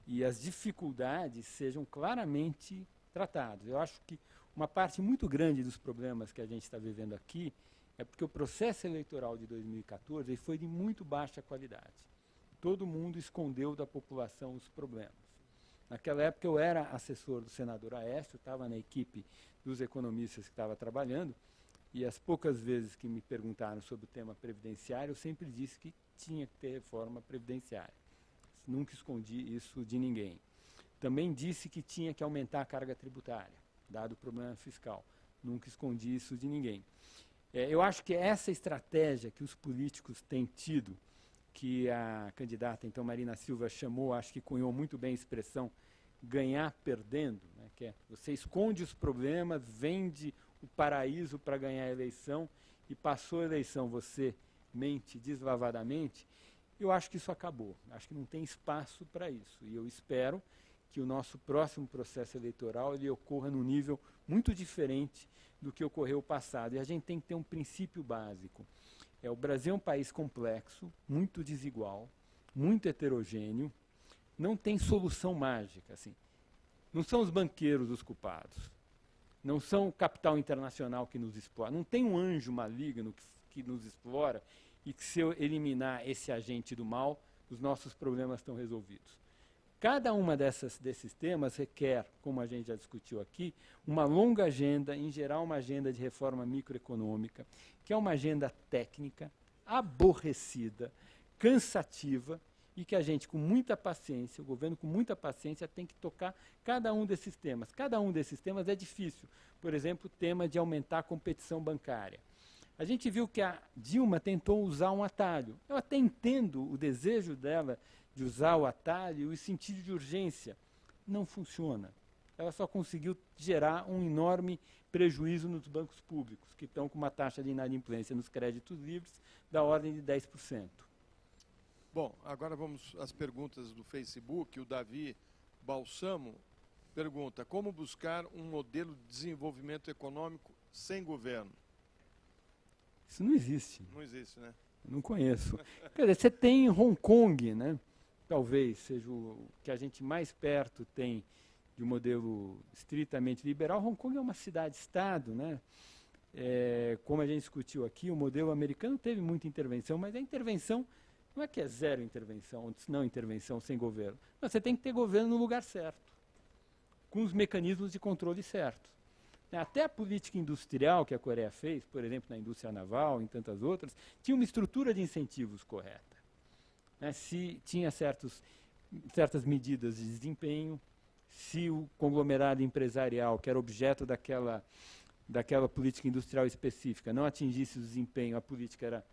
Speaker 2: e as dificuldades sejam claramente tratados. Eu acho que uma parte muito grande dos problemas que a gente está vivendo aqui é porque o processo eleitoral de 2014 foi de muito baixa qualidade. Todo mundo escondeu da população os problemas. Naquela época eu era assessor do senador Aécio, estava na equipe dos economistas que estava trabalhando, e as poucas vezes que me perguntaram sobre o tema previdenciário, eu sempre disse que tinha que ter reforma previdenciária. Nunca escondi isso de ninguém. Também disse que tinha que aumentar a carga tributária, dado o problema fiscal. Nunca escondi isso de ninguém. Eu acho que essa estratégia que os políticos têm tido, que a candidata, então, Marina Silva, chamou, acho que cunhou muito bem a expressão, ganhar perdendo, né, que é você esconde os problemas, vende o paraíso para ganhar a eleição, e passou a eleição, você mente deslavadamente. Eu acho que isso acabou. Acho que não tem espaço para isso. E eu espero que o nosso próximo processo eleitoral ele ocorra num nível muito diferente do que ocorreu no passado. E a gente tem que ter um princípio básico. O Brasil é um país complexo, muito desigual, muito heterogêneo, não tem solução mágica. Assim. Não são os banqueiros os culpados, não são o capital internacional que nos explora, não tem um anjo maligno que nos explora e que se eu eliminar esse agente do mal, os nossos problemas estão resolvidos. Cada uma desses temas requer, como a gente já discutiu aqui, uma longa agenda, em geral uma agenda de reforma microeconômica, que é uma agenda técnica, aborrecida, cansativa, e que a gente, com muita paciência, o governo com muita paciência, tem que tocar cada um desses temas. Cada um desses temas é difícil. Por exemplo, o tema de aumentar a competição bancária. A gente viu que a Dilma tentou usar um atalho. Eu até entendo o desejo dela de usar o atalho e o sentido de urgência. Não funciona. Ela só conseguiu gerar um enorme prejuízo nos bancos públicos, que estão com uma taxa de inadimplência nos créditos livres da ordem de 10%.
Speaker 1: Bom, agora vamos às perguntas do Facebook. O Davi Balsamo pergunta: como buscar um modelo de desenvolvimento econômico sem governo?
Speaker 2: Isso não existe.
Speaker 1: Não existe, né?
Speaker 2: Não conheço. Quer dizer, você tem Hong Kong, né? Talvez seja o que a gente mais perto tem de um modelo estritamente liberal. Hong Kong é uma cidade-estado, né? Como a gente discutiu aqui, o modelo americano teve muita intervenção, mas a intervenção não é que é zero intervenção, não intervenção sem governo. Mas você tem que ter governo no lugar certo, com os mecanismos de controle certos. Até a política industrial que a Coreia fez, por exemplo, na indústria naval, em tantas outras, tinha uma estrutura de incentivos correta. Se tinha certas medidas de desempenho, se o conglomerado empresarial, que era objeto daquela política industrial específica, não atingisse o desempenho, a política era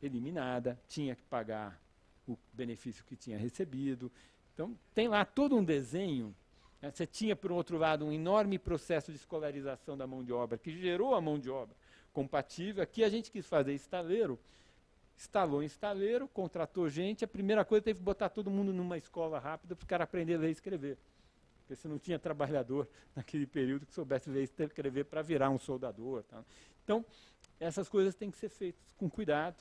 Speaker 2: eliminada, tinha que pagar o benefício que tinha recebido. Então, tem lá todo um desenho. Você tinha, por outro lado, um enorme processo de escolarização da mão de obra, que gerou a mão de obra compatível. Aqui a gente quis fazer estaleiro, instalou em estaleiro, contratou gente, a primeira coisa teve que botar todo mundo numa escola rápida para os caras aprenderem a ler e escrever. Porque você não tinha trabalhador naquele período que soubesse ler e escrever para virar um soldador. Tá? Então, essas coisas têm que ser feitas com cuidado,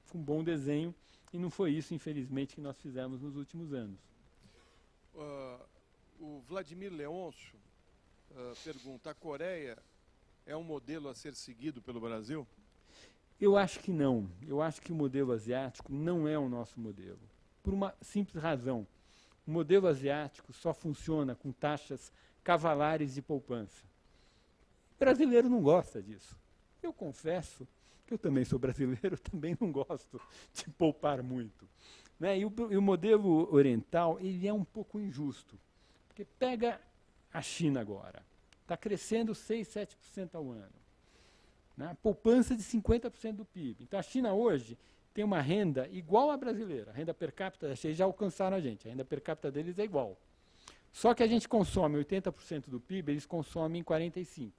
Speaker 2: com bom desenho, e não foi isso, infelizmente, que nós fizemos nos últimos anos.
Speaker 1: O Vladimir Leôncio pergunta: a Coreia é um modelo a ser seguido pelo Brasil?
Speaker 2: Eu acho que não. Eu acho que o modelo asiático não é o nosso modelo. Por uma simples razão. O modelo asiático só funciona com taxas cavalares de poupança. O brasileiro não gosta disso. Eu confesso que eu também sou brasileiro, também não gosto de poupar muito. Né? E o modelo oriental ele é um pouco injusto. Porque pega a China agora. Está crescendo 6, 7% ao ano. Né? Poupança de 50% do PIB. Então a China hoje tem uma renda igual à brasileira. A renda per capita, eles já alcançaram a gente. A renda per capita deles é igual. Só que a gente consome 80% do PIB, eles consomem 45%.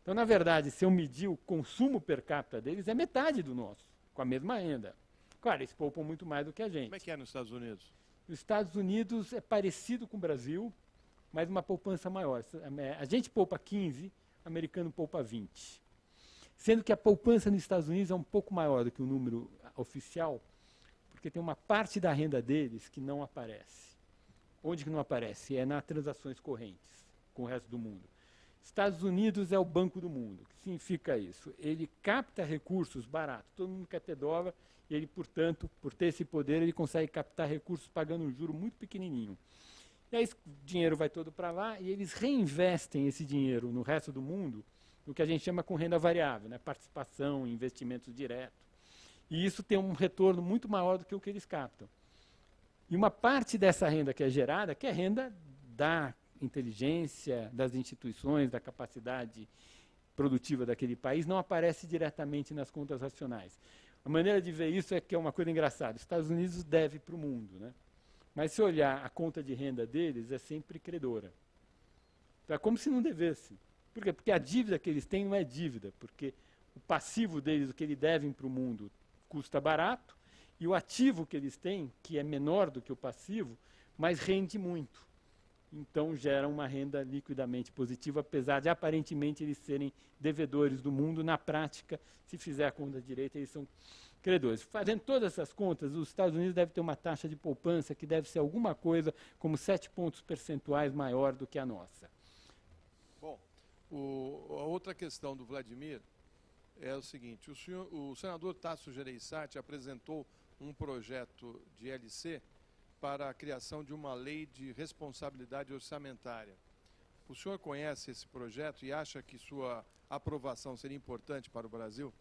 Speaker 2: Então, na verdade, se eu medir o consumo per capita deles, é metade do nosso, com a mesma renda. Claro, eles poupam muito mais do que a gente.
Speaker 1: Como é que é nos Estados Unidos?
Speaker 2: Nos Estados Unidos é parecido com o Brasil, mas uma poupança maior. A gente poupa 15%, o americano poupa 20%. Sendo que a poupança nos Estados Unidos é um pouco maior do que o número oficial, porque tem uma parte da renda deles que não aparece. Onde que não aparece? É nas transações correntes com o resto do mundo. Estados Unidos é o banco do mundo. O que significa isso? Ele capta recursos baratos. Todo mundo quer ter dólar e ele, portanto, por ter esse poder, ele consegue captar recursos pagando um juro muito pequenininho. E aí o dinheiro vai todo para lá e eles reinvestem esse dinheiro no resto do mundo, no que a gente chama com renda variável, né? Participação, investimentos diretos. E isso tem um retorno muito maior do que o que eles captam. E uma parte dessa renda que é gerada, que é renda da inteligência, das instituições, da capacidade produtiva daquele país, não aparece diretamente nas contas racionais. A maneira de ver isso é que é uma coisa engraçada. Os Estados Unidos deve para o mundo, né? Mas se olhar a conta de renda deles, é sempre credora. Então, é como se não devesse. Por quê? Porque a dívida que eles têm não é dívida, porque o passivo deles, o que eles devem para o mundo, custa barato, E o ativo que eles têm, que é menor do que o passivo, mas rende muito. Então, gera uma renda liquidamente positiva, apesar de, aparentemente, eles serem devedores do mundo. Na prática, se fizer a conta direita, eles são credores. Fazendo todas essas contas, os Estados Unidos devem ter uma taxa de poupança que deve ser alguma coisa como 7 pontos percentuais maior do que a nossa.
Speaker 1: Bom, a outra questão do Vladimir é o seguinte: o senador Tasso Gereissati apresentou um projeto de LC para a criação de uma lei de responsabilidade orçamentária. O senhor conhece esse projeto e acha que sua aprovação seria importante para o Brasil?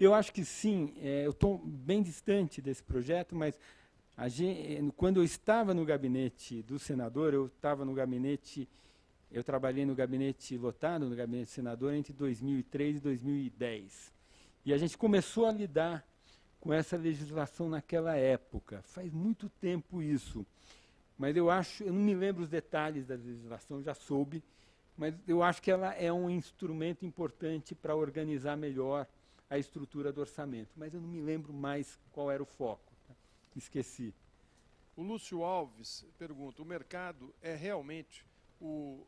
Speaker 2: Eu acho que sim. Eu estou bem distante desse projeto, mas quando eu estava no gabinete do senador, eu trabalhei no gabinete lotado, no gabinete do senador, entre 2003 e 2010. E a gente começou a lidar com essa legislação naquela época. Faz muito tempo isso. Mas eu não me lembro os detalhes da legislação, já soube, mas eu acho que ela é um instrumento importante para organizar melhor a estrutura do orçamento. Mas eu não me lembro mais qual era o foco. Tá? Esqueci.
Speaker 1: O Lúcio Alves pergunta: o mercado é realmente o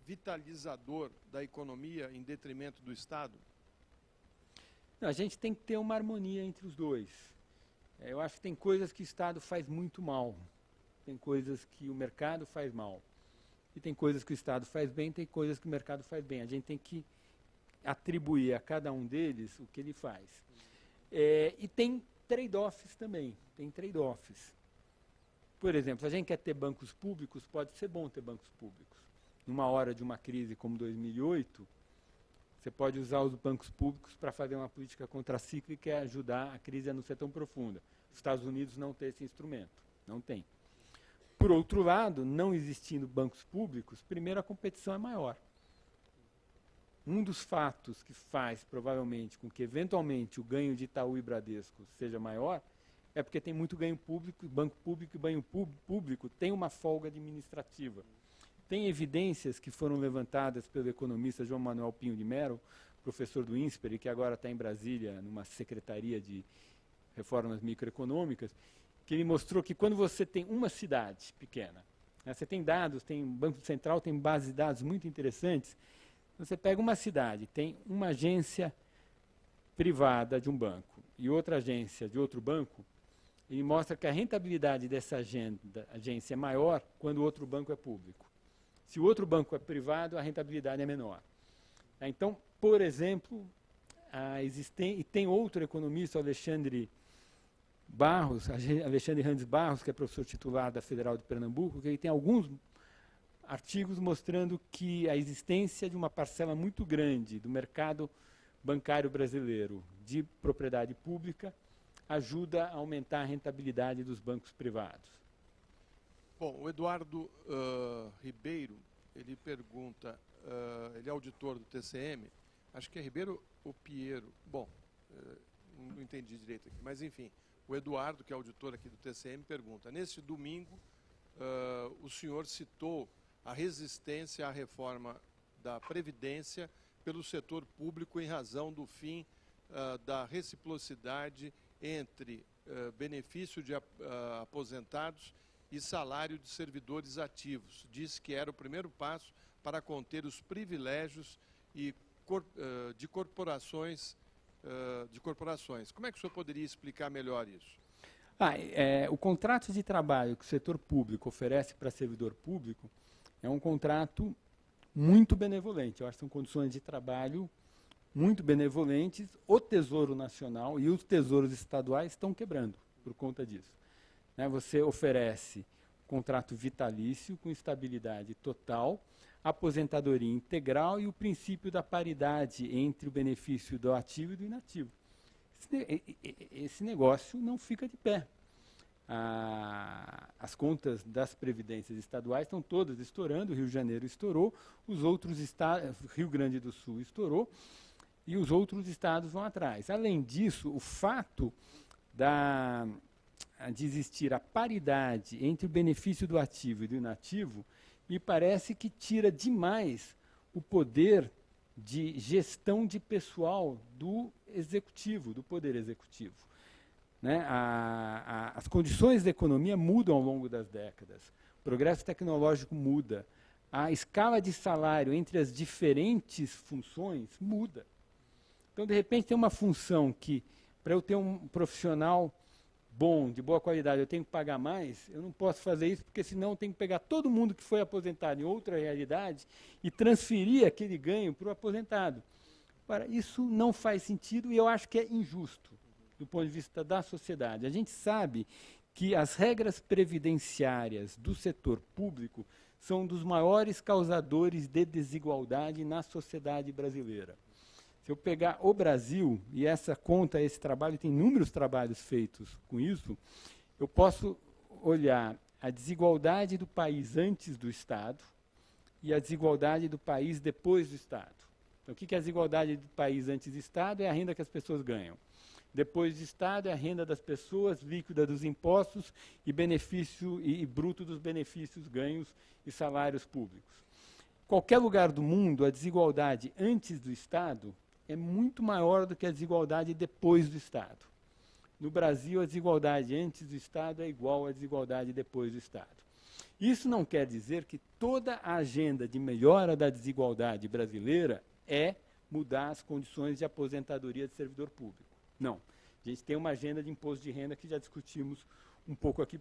Speaker 1: vitalizador da economia em detrimento do Estado?
Speaker 2: Não, a gente tem que ter uma harmonia entre os dois. Eu acho que tem coisas que o Estado faz muito mal, tem coisas que o mercado faz mal. E tem coisas que o Estado faz bem, tem coisas que o mercado faz bem. A gente tem que atribuir a cada um deles o que ele faz. E tem trade-offs também, tem trade-offs. Por exemplo, se a gente quer ter bancos públicos, pode ser bom ter bancos públicos. Numa hora de uma crise como 2008, você pode usar os bancos públicos para fazer uma política contracíclica e ajudar a crise a não ser tão profunda. Os Estados Unidos não têm esse instrumento, não tem. Por outro lado, não existindo bancos públicos, primeiro a competição é maior. Um dos fatos que faz, provavelmente, com que eventualmente o ganho de Itaú e Bradesco seja maior, é porque tem muito ganho público, banco público e banho público tem uma folga administrativa. Tem evidências que foram levantadas pelo economista João Manuel Pinho de Mello, professor do INSPER, que agora está em Brasília, numa secretaria de reformas microeconômicas, que ele mostrou que quando você tem uma cidade pequena, né, você tem dados, tem Banco Central, tem base de dados muito interessantes, você pega uma cidade, tem uma agência privada de um banco e outra agência de outro banco, ele mostra que a rentabilidade dessa agência é maior quando o outro banco é público. Se o outro banco é privado, a rentabilidade é menor. Então, por exemplo, e tem outro economista, Alexandre Randes Barros, que é professor titular da Federal de Pernambuco, que ele tem alguns artigos mostrando que a existência de uma parcela muito grande do mercado bancário brasileiro de propriedade pública ajuda a aumentar a rentabilidade dos bancos privados.
Speaker 1: Bom, o Eduardo Ribeiro, ele pergunta, ele é auditor do TCM, acho que é Ribeiro ou Piero, bom, não entendi direito aqui, mas enfim, o Eduardo, que é auditor aqui do TCM, pergunta: neste domingo, o senhor citou a resistência à reforma da Previdência pelo setor público em razão do fim da reciprocidade entre benefício de aposentados e salário de servidores ativos. Disse que era o primeiro passo para conter os privilégios de corporações. Como é que o senhor poderia explicar melhor isso?
Speaker 2: O contrato de trabalho que o setor público oferece para servidor público é um contrato muito benevolente. Eu acho que são condições de trabalho muito benevolentes. O Tesouro Nacional e os tesouros estaduais estão quebrando por conta disso. Você oferece contrato vitalício com estabilidade total, aposentadoria integral e o princípio da paridade entre o benefício do ativo e do inativo. Esse negócio não fica de pé. As contas das previdências estaduais estão todas estourando, o Rio de Janeiro estourou, os outros estados, Rio Grande do Sul estourou, e os outros estados vão atrás. Além disso, o fato de existir a paridade entre o benefício do ativo e do inativo, me parece que tira demais o poder de gestão de pessoal do executivo, do poder executivo. né? As condições da economia mudam ao longo das décadas. O progresso tecnológico muda. A escala de salário entre as diferentes funções muda. Então, de repente, tem uma função que, para eu ter um profissional bom, de boa qualidade, eu tenho que pagar mais, eu não posso fazer isso, porque senão eu tenho que pegar todo mundo que foi aposentado em outra realidade e transferir aquele ganho para o aposentado. Agora, isso não faz sentido e eu acho que é injusto, do ponto de vista da sociedade. A gente sabe que as regras previdenciárias do setor público são um dos maiores causadores de desigualdade na sociedade brasileira. Se eu pegar o Brasil, e essa conta, esse trabalho, tem inúmeros trabalhos feitos com isso, eu posso olhar a desigualdade do país antes do Estado e a desigualdade do país depois do Estado. Então, o que é a desigualdade do país antes do Estado? É a renda que as pessoas ganham. Depois do Estado é a renda das pessoas, líquida dos impostos e benefício e bruto dos benefícios ganhos e salários públicos. Qualquer lugar do mundo, a desigualdade antes do Estado é muito maior do que a desigualdade depois do Estado. No Brasil, a desigualdade antes do Estado é igual à desigualdade depois do Estado. Isso não quer dizer que toda a agenda de melhora da desigualdade brasileira é mudar as condições de aposentadoria de servidor público. Não. A gente tem uma agenda de imposto de renda que já discutimos um pouco aqui,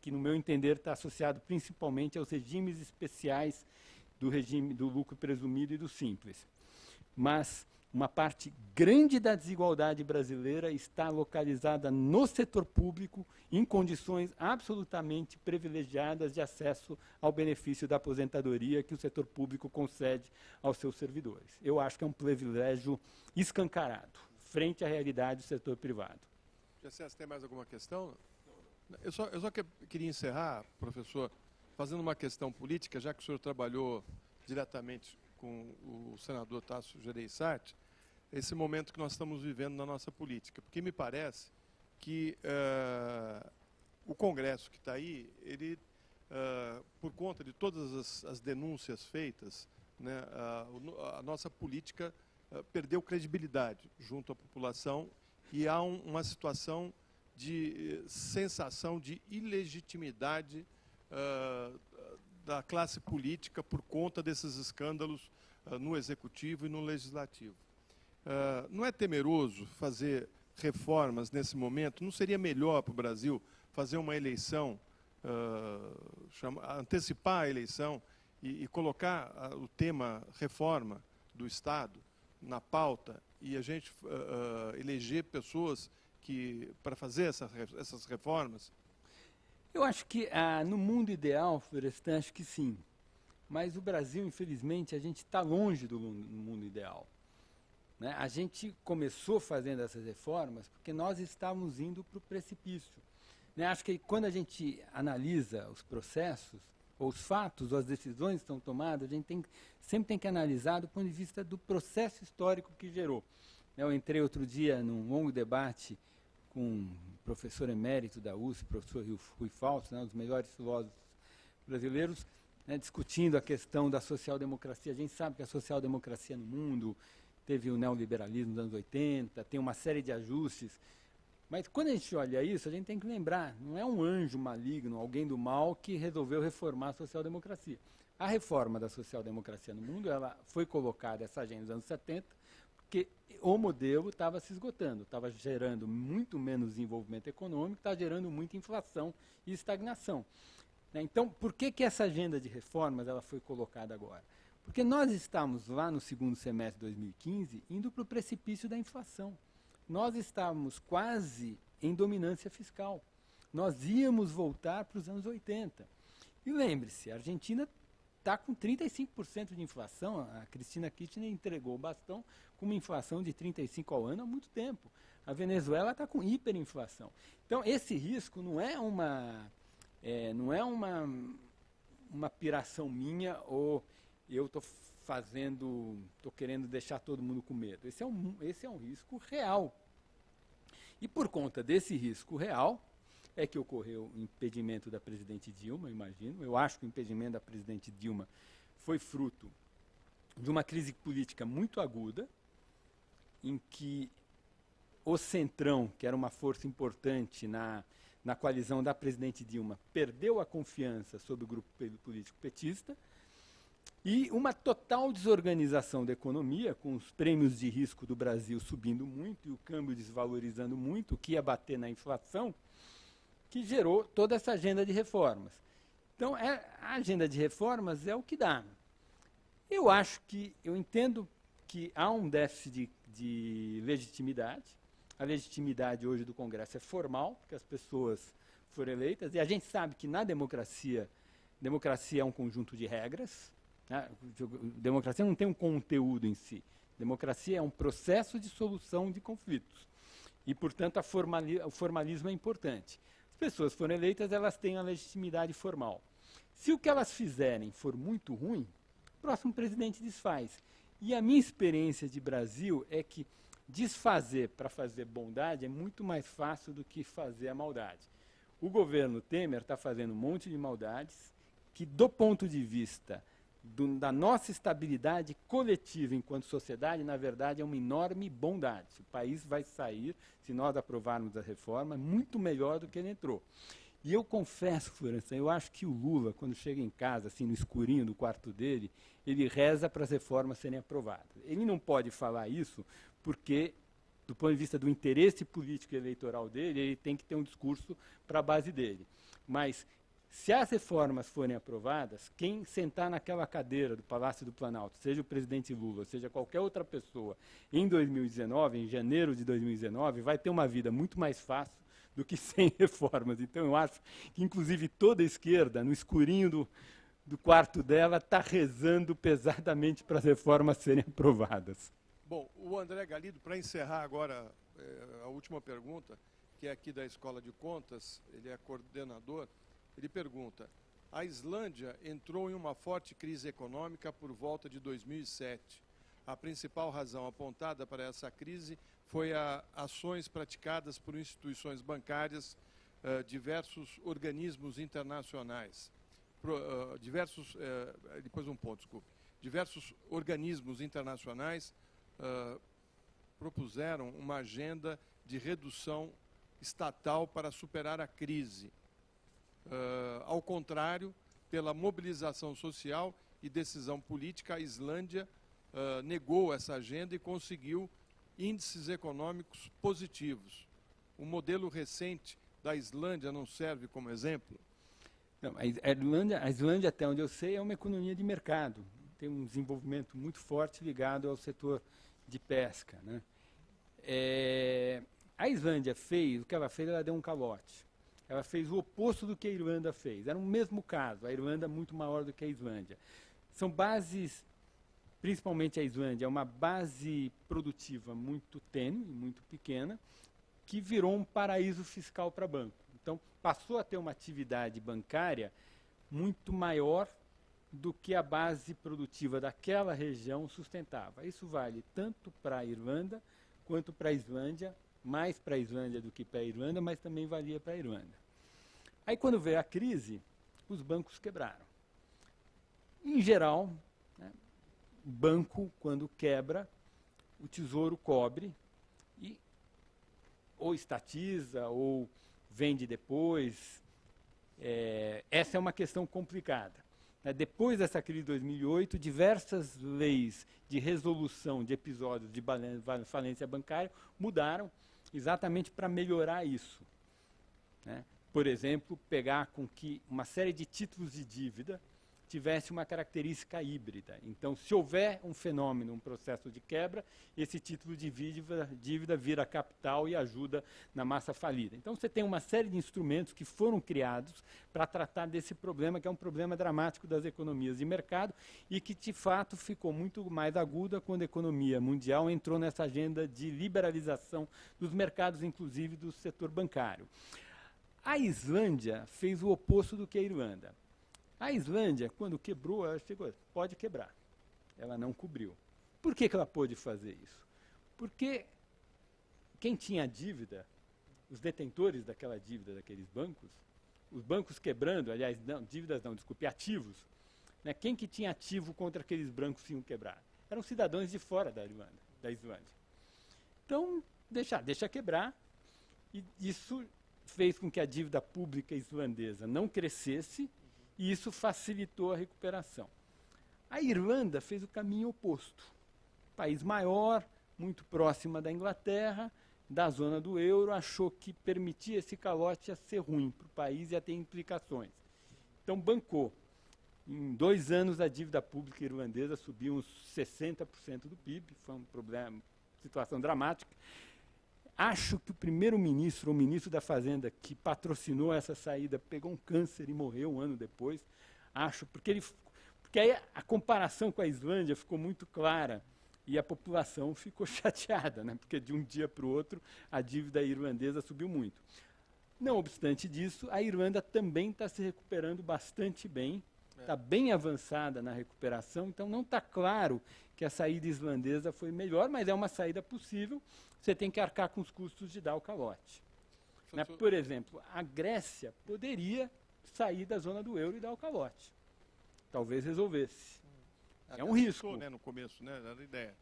Speaker 2: que no meu entender está associado principalmente aos regimes especiais do regime do lucro presumido e do simples. Mas uma parte grande da desigualdade brasileira está localizada no setor público, em condições absolutamente privilegiadas de acesso ao benefício da aposentadoria que o setor público concede aos seus servidores. Eu acho que é um privilégio escancarado, frente à realidade do setor privado.
Speaker 1: Você tem mais alguma questão? Eu só queria encerrar, professor, fazendo uma questão política, já que o senhor trabalhou diretamente com o senador Tasso Gereissati, esse momento que nós estamos vivendo na nossa política. Porque me parece que o Congresso que está aí, ele, por conta de todas as denúncias feitas, né, a nossa política perdeu credibilidade junto à população e há uma situação de sensação de ilegitimidade da classe política por conta desses escândalos no Executivo e no Legislativo. Não é temeroso fazer reformas nesse momento? Não seria melhor para o Brasil fazer uma eleição, antecipar a eleição e colocar o tema reforma do Estado na pauta e a gente eleger pessoas para fazer essas reformas?
Speaker 2: Eu acho que no mundo ideal, Florestan, acho que sim. Mas o Brasil, infelizmente, a gente está longe do mundo ideal. Né? A gente começou fazendo essas reformas porque nós estávamos indo para o precipício. Né? Acho que quando a gente analisa os processos, ou os fatos, ou as decisões que são tomadas, a gente sempre tem que analisar do ponto de vista do processo histórico que gerou. Eu entrei outro dia num longo debate com o professor emérito da USP, o professor Rui Fausto, um dos melhores filósofos brasileiros, né, discutindo a questão da social-democracia. A gente sabe que a social-democracia no mundo teve o neoliberalismo nos anos 80, tem uma série de ajustes, mas quando a gente olha isso, a gente tem que lembrar, não é um anjo maligno, alguém do mal que resolveu reformar a social-democracia. A reforma da social-democracia no mundo, ela foi colocada, essa agenda nos anos 70, porque o modelo estava se esgotando, estava gerando muito menos desenvolvimento econômico, estava gerando muita inflação e estagnação. Então, por que essa agenda de reformas ela foi colocada agora? Porque nós estamos lá no segundo semestre de 2015 indo para o precipício da inflação. Nós estávamos quase em dominância fiscal. Nós íamos voltar para os anos 80. E lembre-se, a Argentina está com 35% de inflação. A Cristina Kirchner entregou o bastão com uma inflação de 35% ao ano há muito tempo. A Venezuela está com hiperinflação. Então, esse risco não é uma piração minha ou eu estou querendo deixar todo mundo com medo. Esse é um risco real. E por conta desse risco real é que ocorreu o impedimento da presidente Dilma, imagino. Eu acho que o impedimento da presidente Dilma foi fruto de uma crise política muito aguda, em que o Centrão, que era uma força importante na coalizão da presidente Dilma, perdeu a confiança sobre o grupo político petista, e uma total desorganização da economia, com os prêmios de risco do Brasil subindo muito e o câmbio desvalorizando muito, o que ia bater na inflação, que gerou toda essa agenda de reformas. Então, a agenda de reformas é o que dá. Eu entendo que há um déficit de legitimidade. A legitimidade hoje do Congresso é formal, porque as pessoas foram eleitas, e a gente sabe que na democracia é um conjunto de regras. Democracia não tem um conteúdo em si. Democracia é um processo de solução de conflitos. E, portanto, o formalismo é importante. As pessoas foram eleitas, elas têm a legitimidade formal. Se o que elas fizerem for muito ruim, o próximo presidente desfaz. E a minha experiência de Brasil é que desfazer para fazer bondade é muito mais fácil do que fazer a maldade. O governo Temer está fazendo um monte de maldades que, do ponto de vista da nossa estabilidade coletiva enquanto sociedade, na verdade, é uma enorme bondade. O país vai sair, se nós aprovarmos a reforma, muito melhor do que ele entrou. E eu confesso, Florença, eu acho que o Lula, quando chega em casa, assim, no escurinho do quarto dele, ele reza para as reformas serem aprovadas. Ele não pode falar isso porque, do ponto de vista do interesse político e eleitoral dele, ele tem que ter um discurso para a base dele. Mas, se as reformas forem aprovadas, quem sentar naquela cadeira do Palácio do Planalto, seja o presidente Lula, seja qualquer outra pessoa, em 2019, em janeiro de 2019, vai ter uma vida muito mais fácil do que sem reformas. Então, eu acho que, inclusive, toda a esquerda, no escurinho do quarto dela, está rezando pesadamente para as reformas serem aprovadas.
Speaker 1: Bom, o André Galido, para encerrar agora a última pergunta, que é aqui da Escola de Contas, ele é coordenador, ele pergunta: a Islândia entrou em uma forte crise econômica por volta de 2007. A principal razão apontada para essa crise foi ações praticadas por instituições bancárias, diversos organismos internacionais. Diversos organismos internacionais propuseram uma agenda de redução estatal para superar a crise. Ao contrário, pela mobilização social e decisão política, a Islândia negou essa agenda e conseguiu índices econômicos positivos. O modelo recente da Islândia não serve como exemplo?
Speaker 2: Não, a Islândia, até onde eu sei, é uma economia de mercado. Tem um desenvolvimento muito forte ligado ao setor de pesca, né? A Islândia fez, o que ela fez, ela deu um calote. Ela fez o oposto do que a Irlanda fez. Era o mesmo caso, a Irlanda é muito maior do que a Islândia. São bases, principalmente a Islândia, é uma base produtiva muito tênue, muito pequena, que virou um paraíso fiscal para banco. Então, passou a ter uma atividade bancária muito maior do que a base produtiva daquela região sustentava. Isso vale tanto para a Irlanda quanto para a Islândia, mais para a Islândia do que para a Irlanda, mas também valia para a Irlanda. Aí, quando veio a crise, os bancos quebraram. Em geral, né, o banco, quando quebra, o tesouro cobre e ou estatiza ou vende depois. Essa é uma questão complicada. Depois dessa crise de 2008, diversas leis de resolução de episódios de falência bancária mudaram exatamente para melhorar isso, né? Por exemplo, pegar com que uma série de títulos de dívida tivesse uma característica híbrida. Então, se houver um fenômeno, um processo de quebra, esse título de dívida vira capital e ajuda na massa falida. Então, você tem uma série de instrumentos que foram criados para tratar desse problema, que é um problema dramático das economias de mercado e que, de fato, ficou muito mais aguda quando a economia mundial entrou nessa agenda de liberalização dos mercados, inclusive do setor bancário. A Islândia fez o oposto do que a Irlanda. A Islândia, quando quebrou, ela chegou, pode quebrar. Ela não cobriu. Por que ela pôde fazer isso? Porque quem tinha dívida, os detentores daquela dívida daqueles bancos, os bancos quebrando, aliás, não, dívidas não, desculpe, ativos, né, quem que tinha ativo contra aqueles bancos que iam quebrar? Eram cidadãos de fora da Islândia. Então, deixa quebrar, e isso fez com que a dívida pública islandesa não crescesse, e isso facilitou a recuperação. A Irlanda fez o caminho oposto. País maior, muito próxima da Inglaterra, da zona do euro, achou que permitir esse calote ia ser ruim para o país e ia ter implicações. Então, bancou. Em 2 anos, a dívida pública irlandesa subiu uns 60% do PIB, foi um problema, situação dramática. Acho que o primeiro-ministro, ou ministro da Fazenda, que patrocinou essa saída, pegou um câncer e morreu um ano depois. Acho, porque aí a comparação com a Islândia ficou muito clara e a população ficou chateada, né? Porque de um dia para o outro a dívida irlandesa subiu muito. Não obstante disso, a Irlanda também está se recuperando bastante bem, está bem avançada na recuperação, então não está claro que a saída islandesa foi melhor, mas é uma saída possível, você tem que arcar com os custos de dar o calote. Né? Por exemplo, a Grécia poderia sair da zona do euro e dar o calote. Talvez resolvesse. É um risco.
Speaker 1: Né, no começo, né, era a ideia.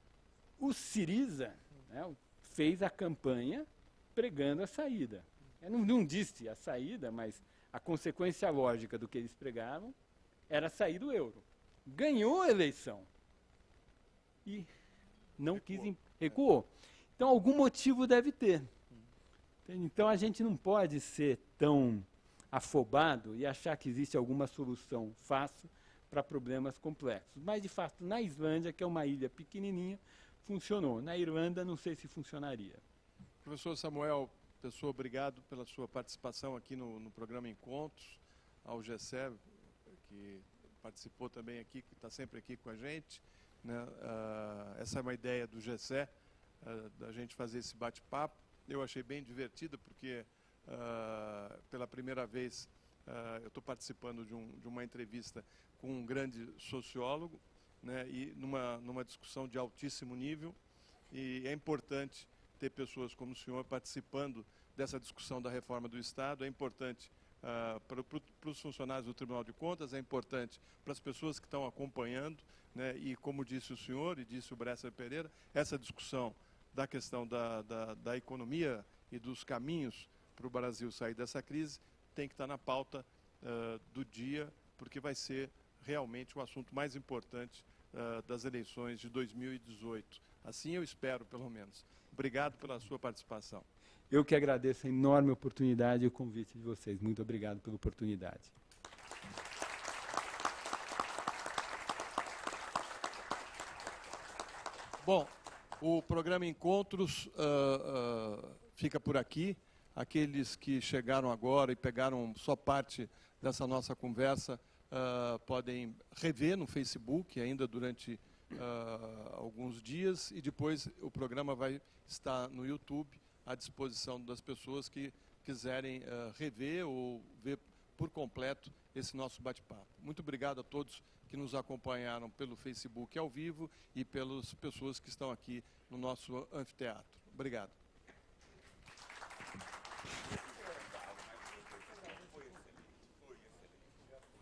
Speaker 2: O Syriza, né, fez a campanha pregando a saída. Não disse a saída, mas a consequência lógica do que eles pregavam era sair do euro. Ganhou a eleição e não recuou. Então, algum motivo deve ter. Então, a gente não pode ser tão afobado e achar que existe alguma solução fácil para problemas complexos. Mas, de fato, na Islândia, que é uma ilha pequenininha, funcionou. Na Irlanda, não sei se funcionaria.
Speaker 1: Professor Samuel Pessoa, obrigado pela sua participação aqui no programa Encontros, ao Gessé, que participou também aqui, que está sempre aqui com a gente. Né? Essa é uma ideia do Gessé, da gente fazer esse bate-papo. Eu achei bem divertido, porque pela primeira vez eu estou participando de uma entrevista com um grande sociólogo, né? E numa discussão de altíssimo nível, e é importante ter pessoas como o senhor participando dessa discussão da reforma do Estado. É importante para os funcionários do Tribunal de Contas, é importante para as pessoas que estão acompanhando, né? E como disse o senhor e disse o Bresser Pereira, essa discussão da questão da economia e dos caminhos para o Brasil sair dessa crise tem que estar na pauta do dia, porque vai ser realmente o assunto mais importante das eleições de 2018. Assim eu espero, pelo menos. Obrigado pela sua participação.
Speaker 2: Eu que agradeço a enorme oportunidade e o convite de vocês. Muito obrigado pela oportunidade.
Speaker 1: Bom, o programa Encontros fica por aqui. Aqueles que chegaram agora e pegaram só parte dessa nossa conversa podem rever no Facebook ainda durante alguns dias, e depois o programa vai estar no YouTube à disposição das pessoas que quiserem rever ou ver por completo esse nosso bate-papo. Muito obrigado a todos que nos acompanharam pelo Facebook ao vivo e pelas pessoas que estão aqui no nosso anfiteatro. Obrigado.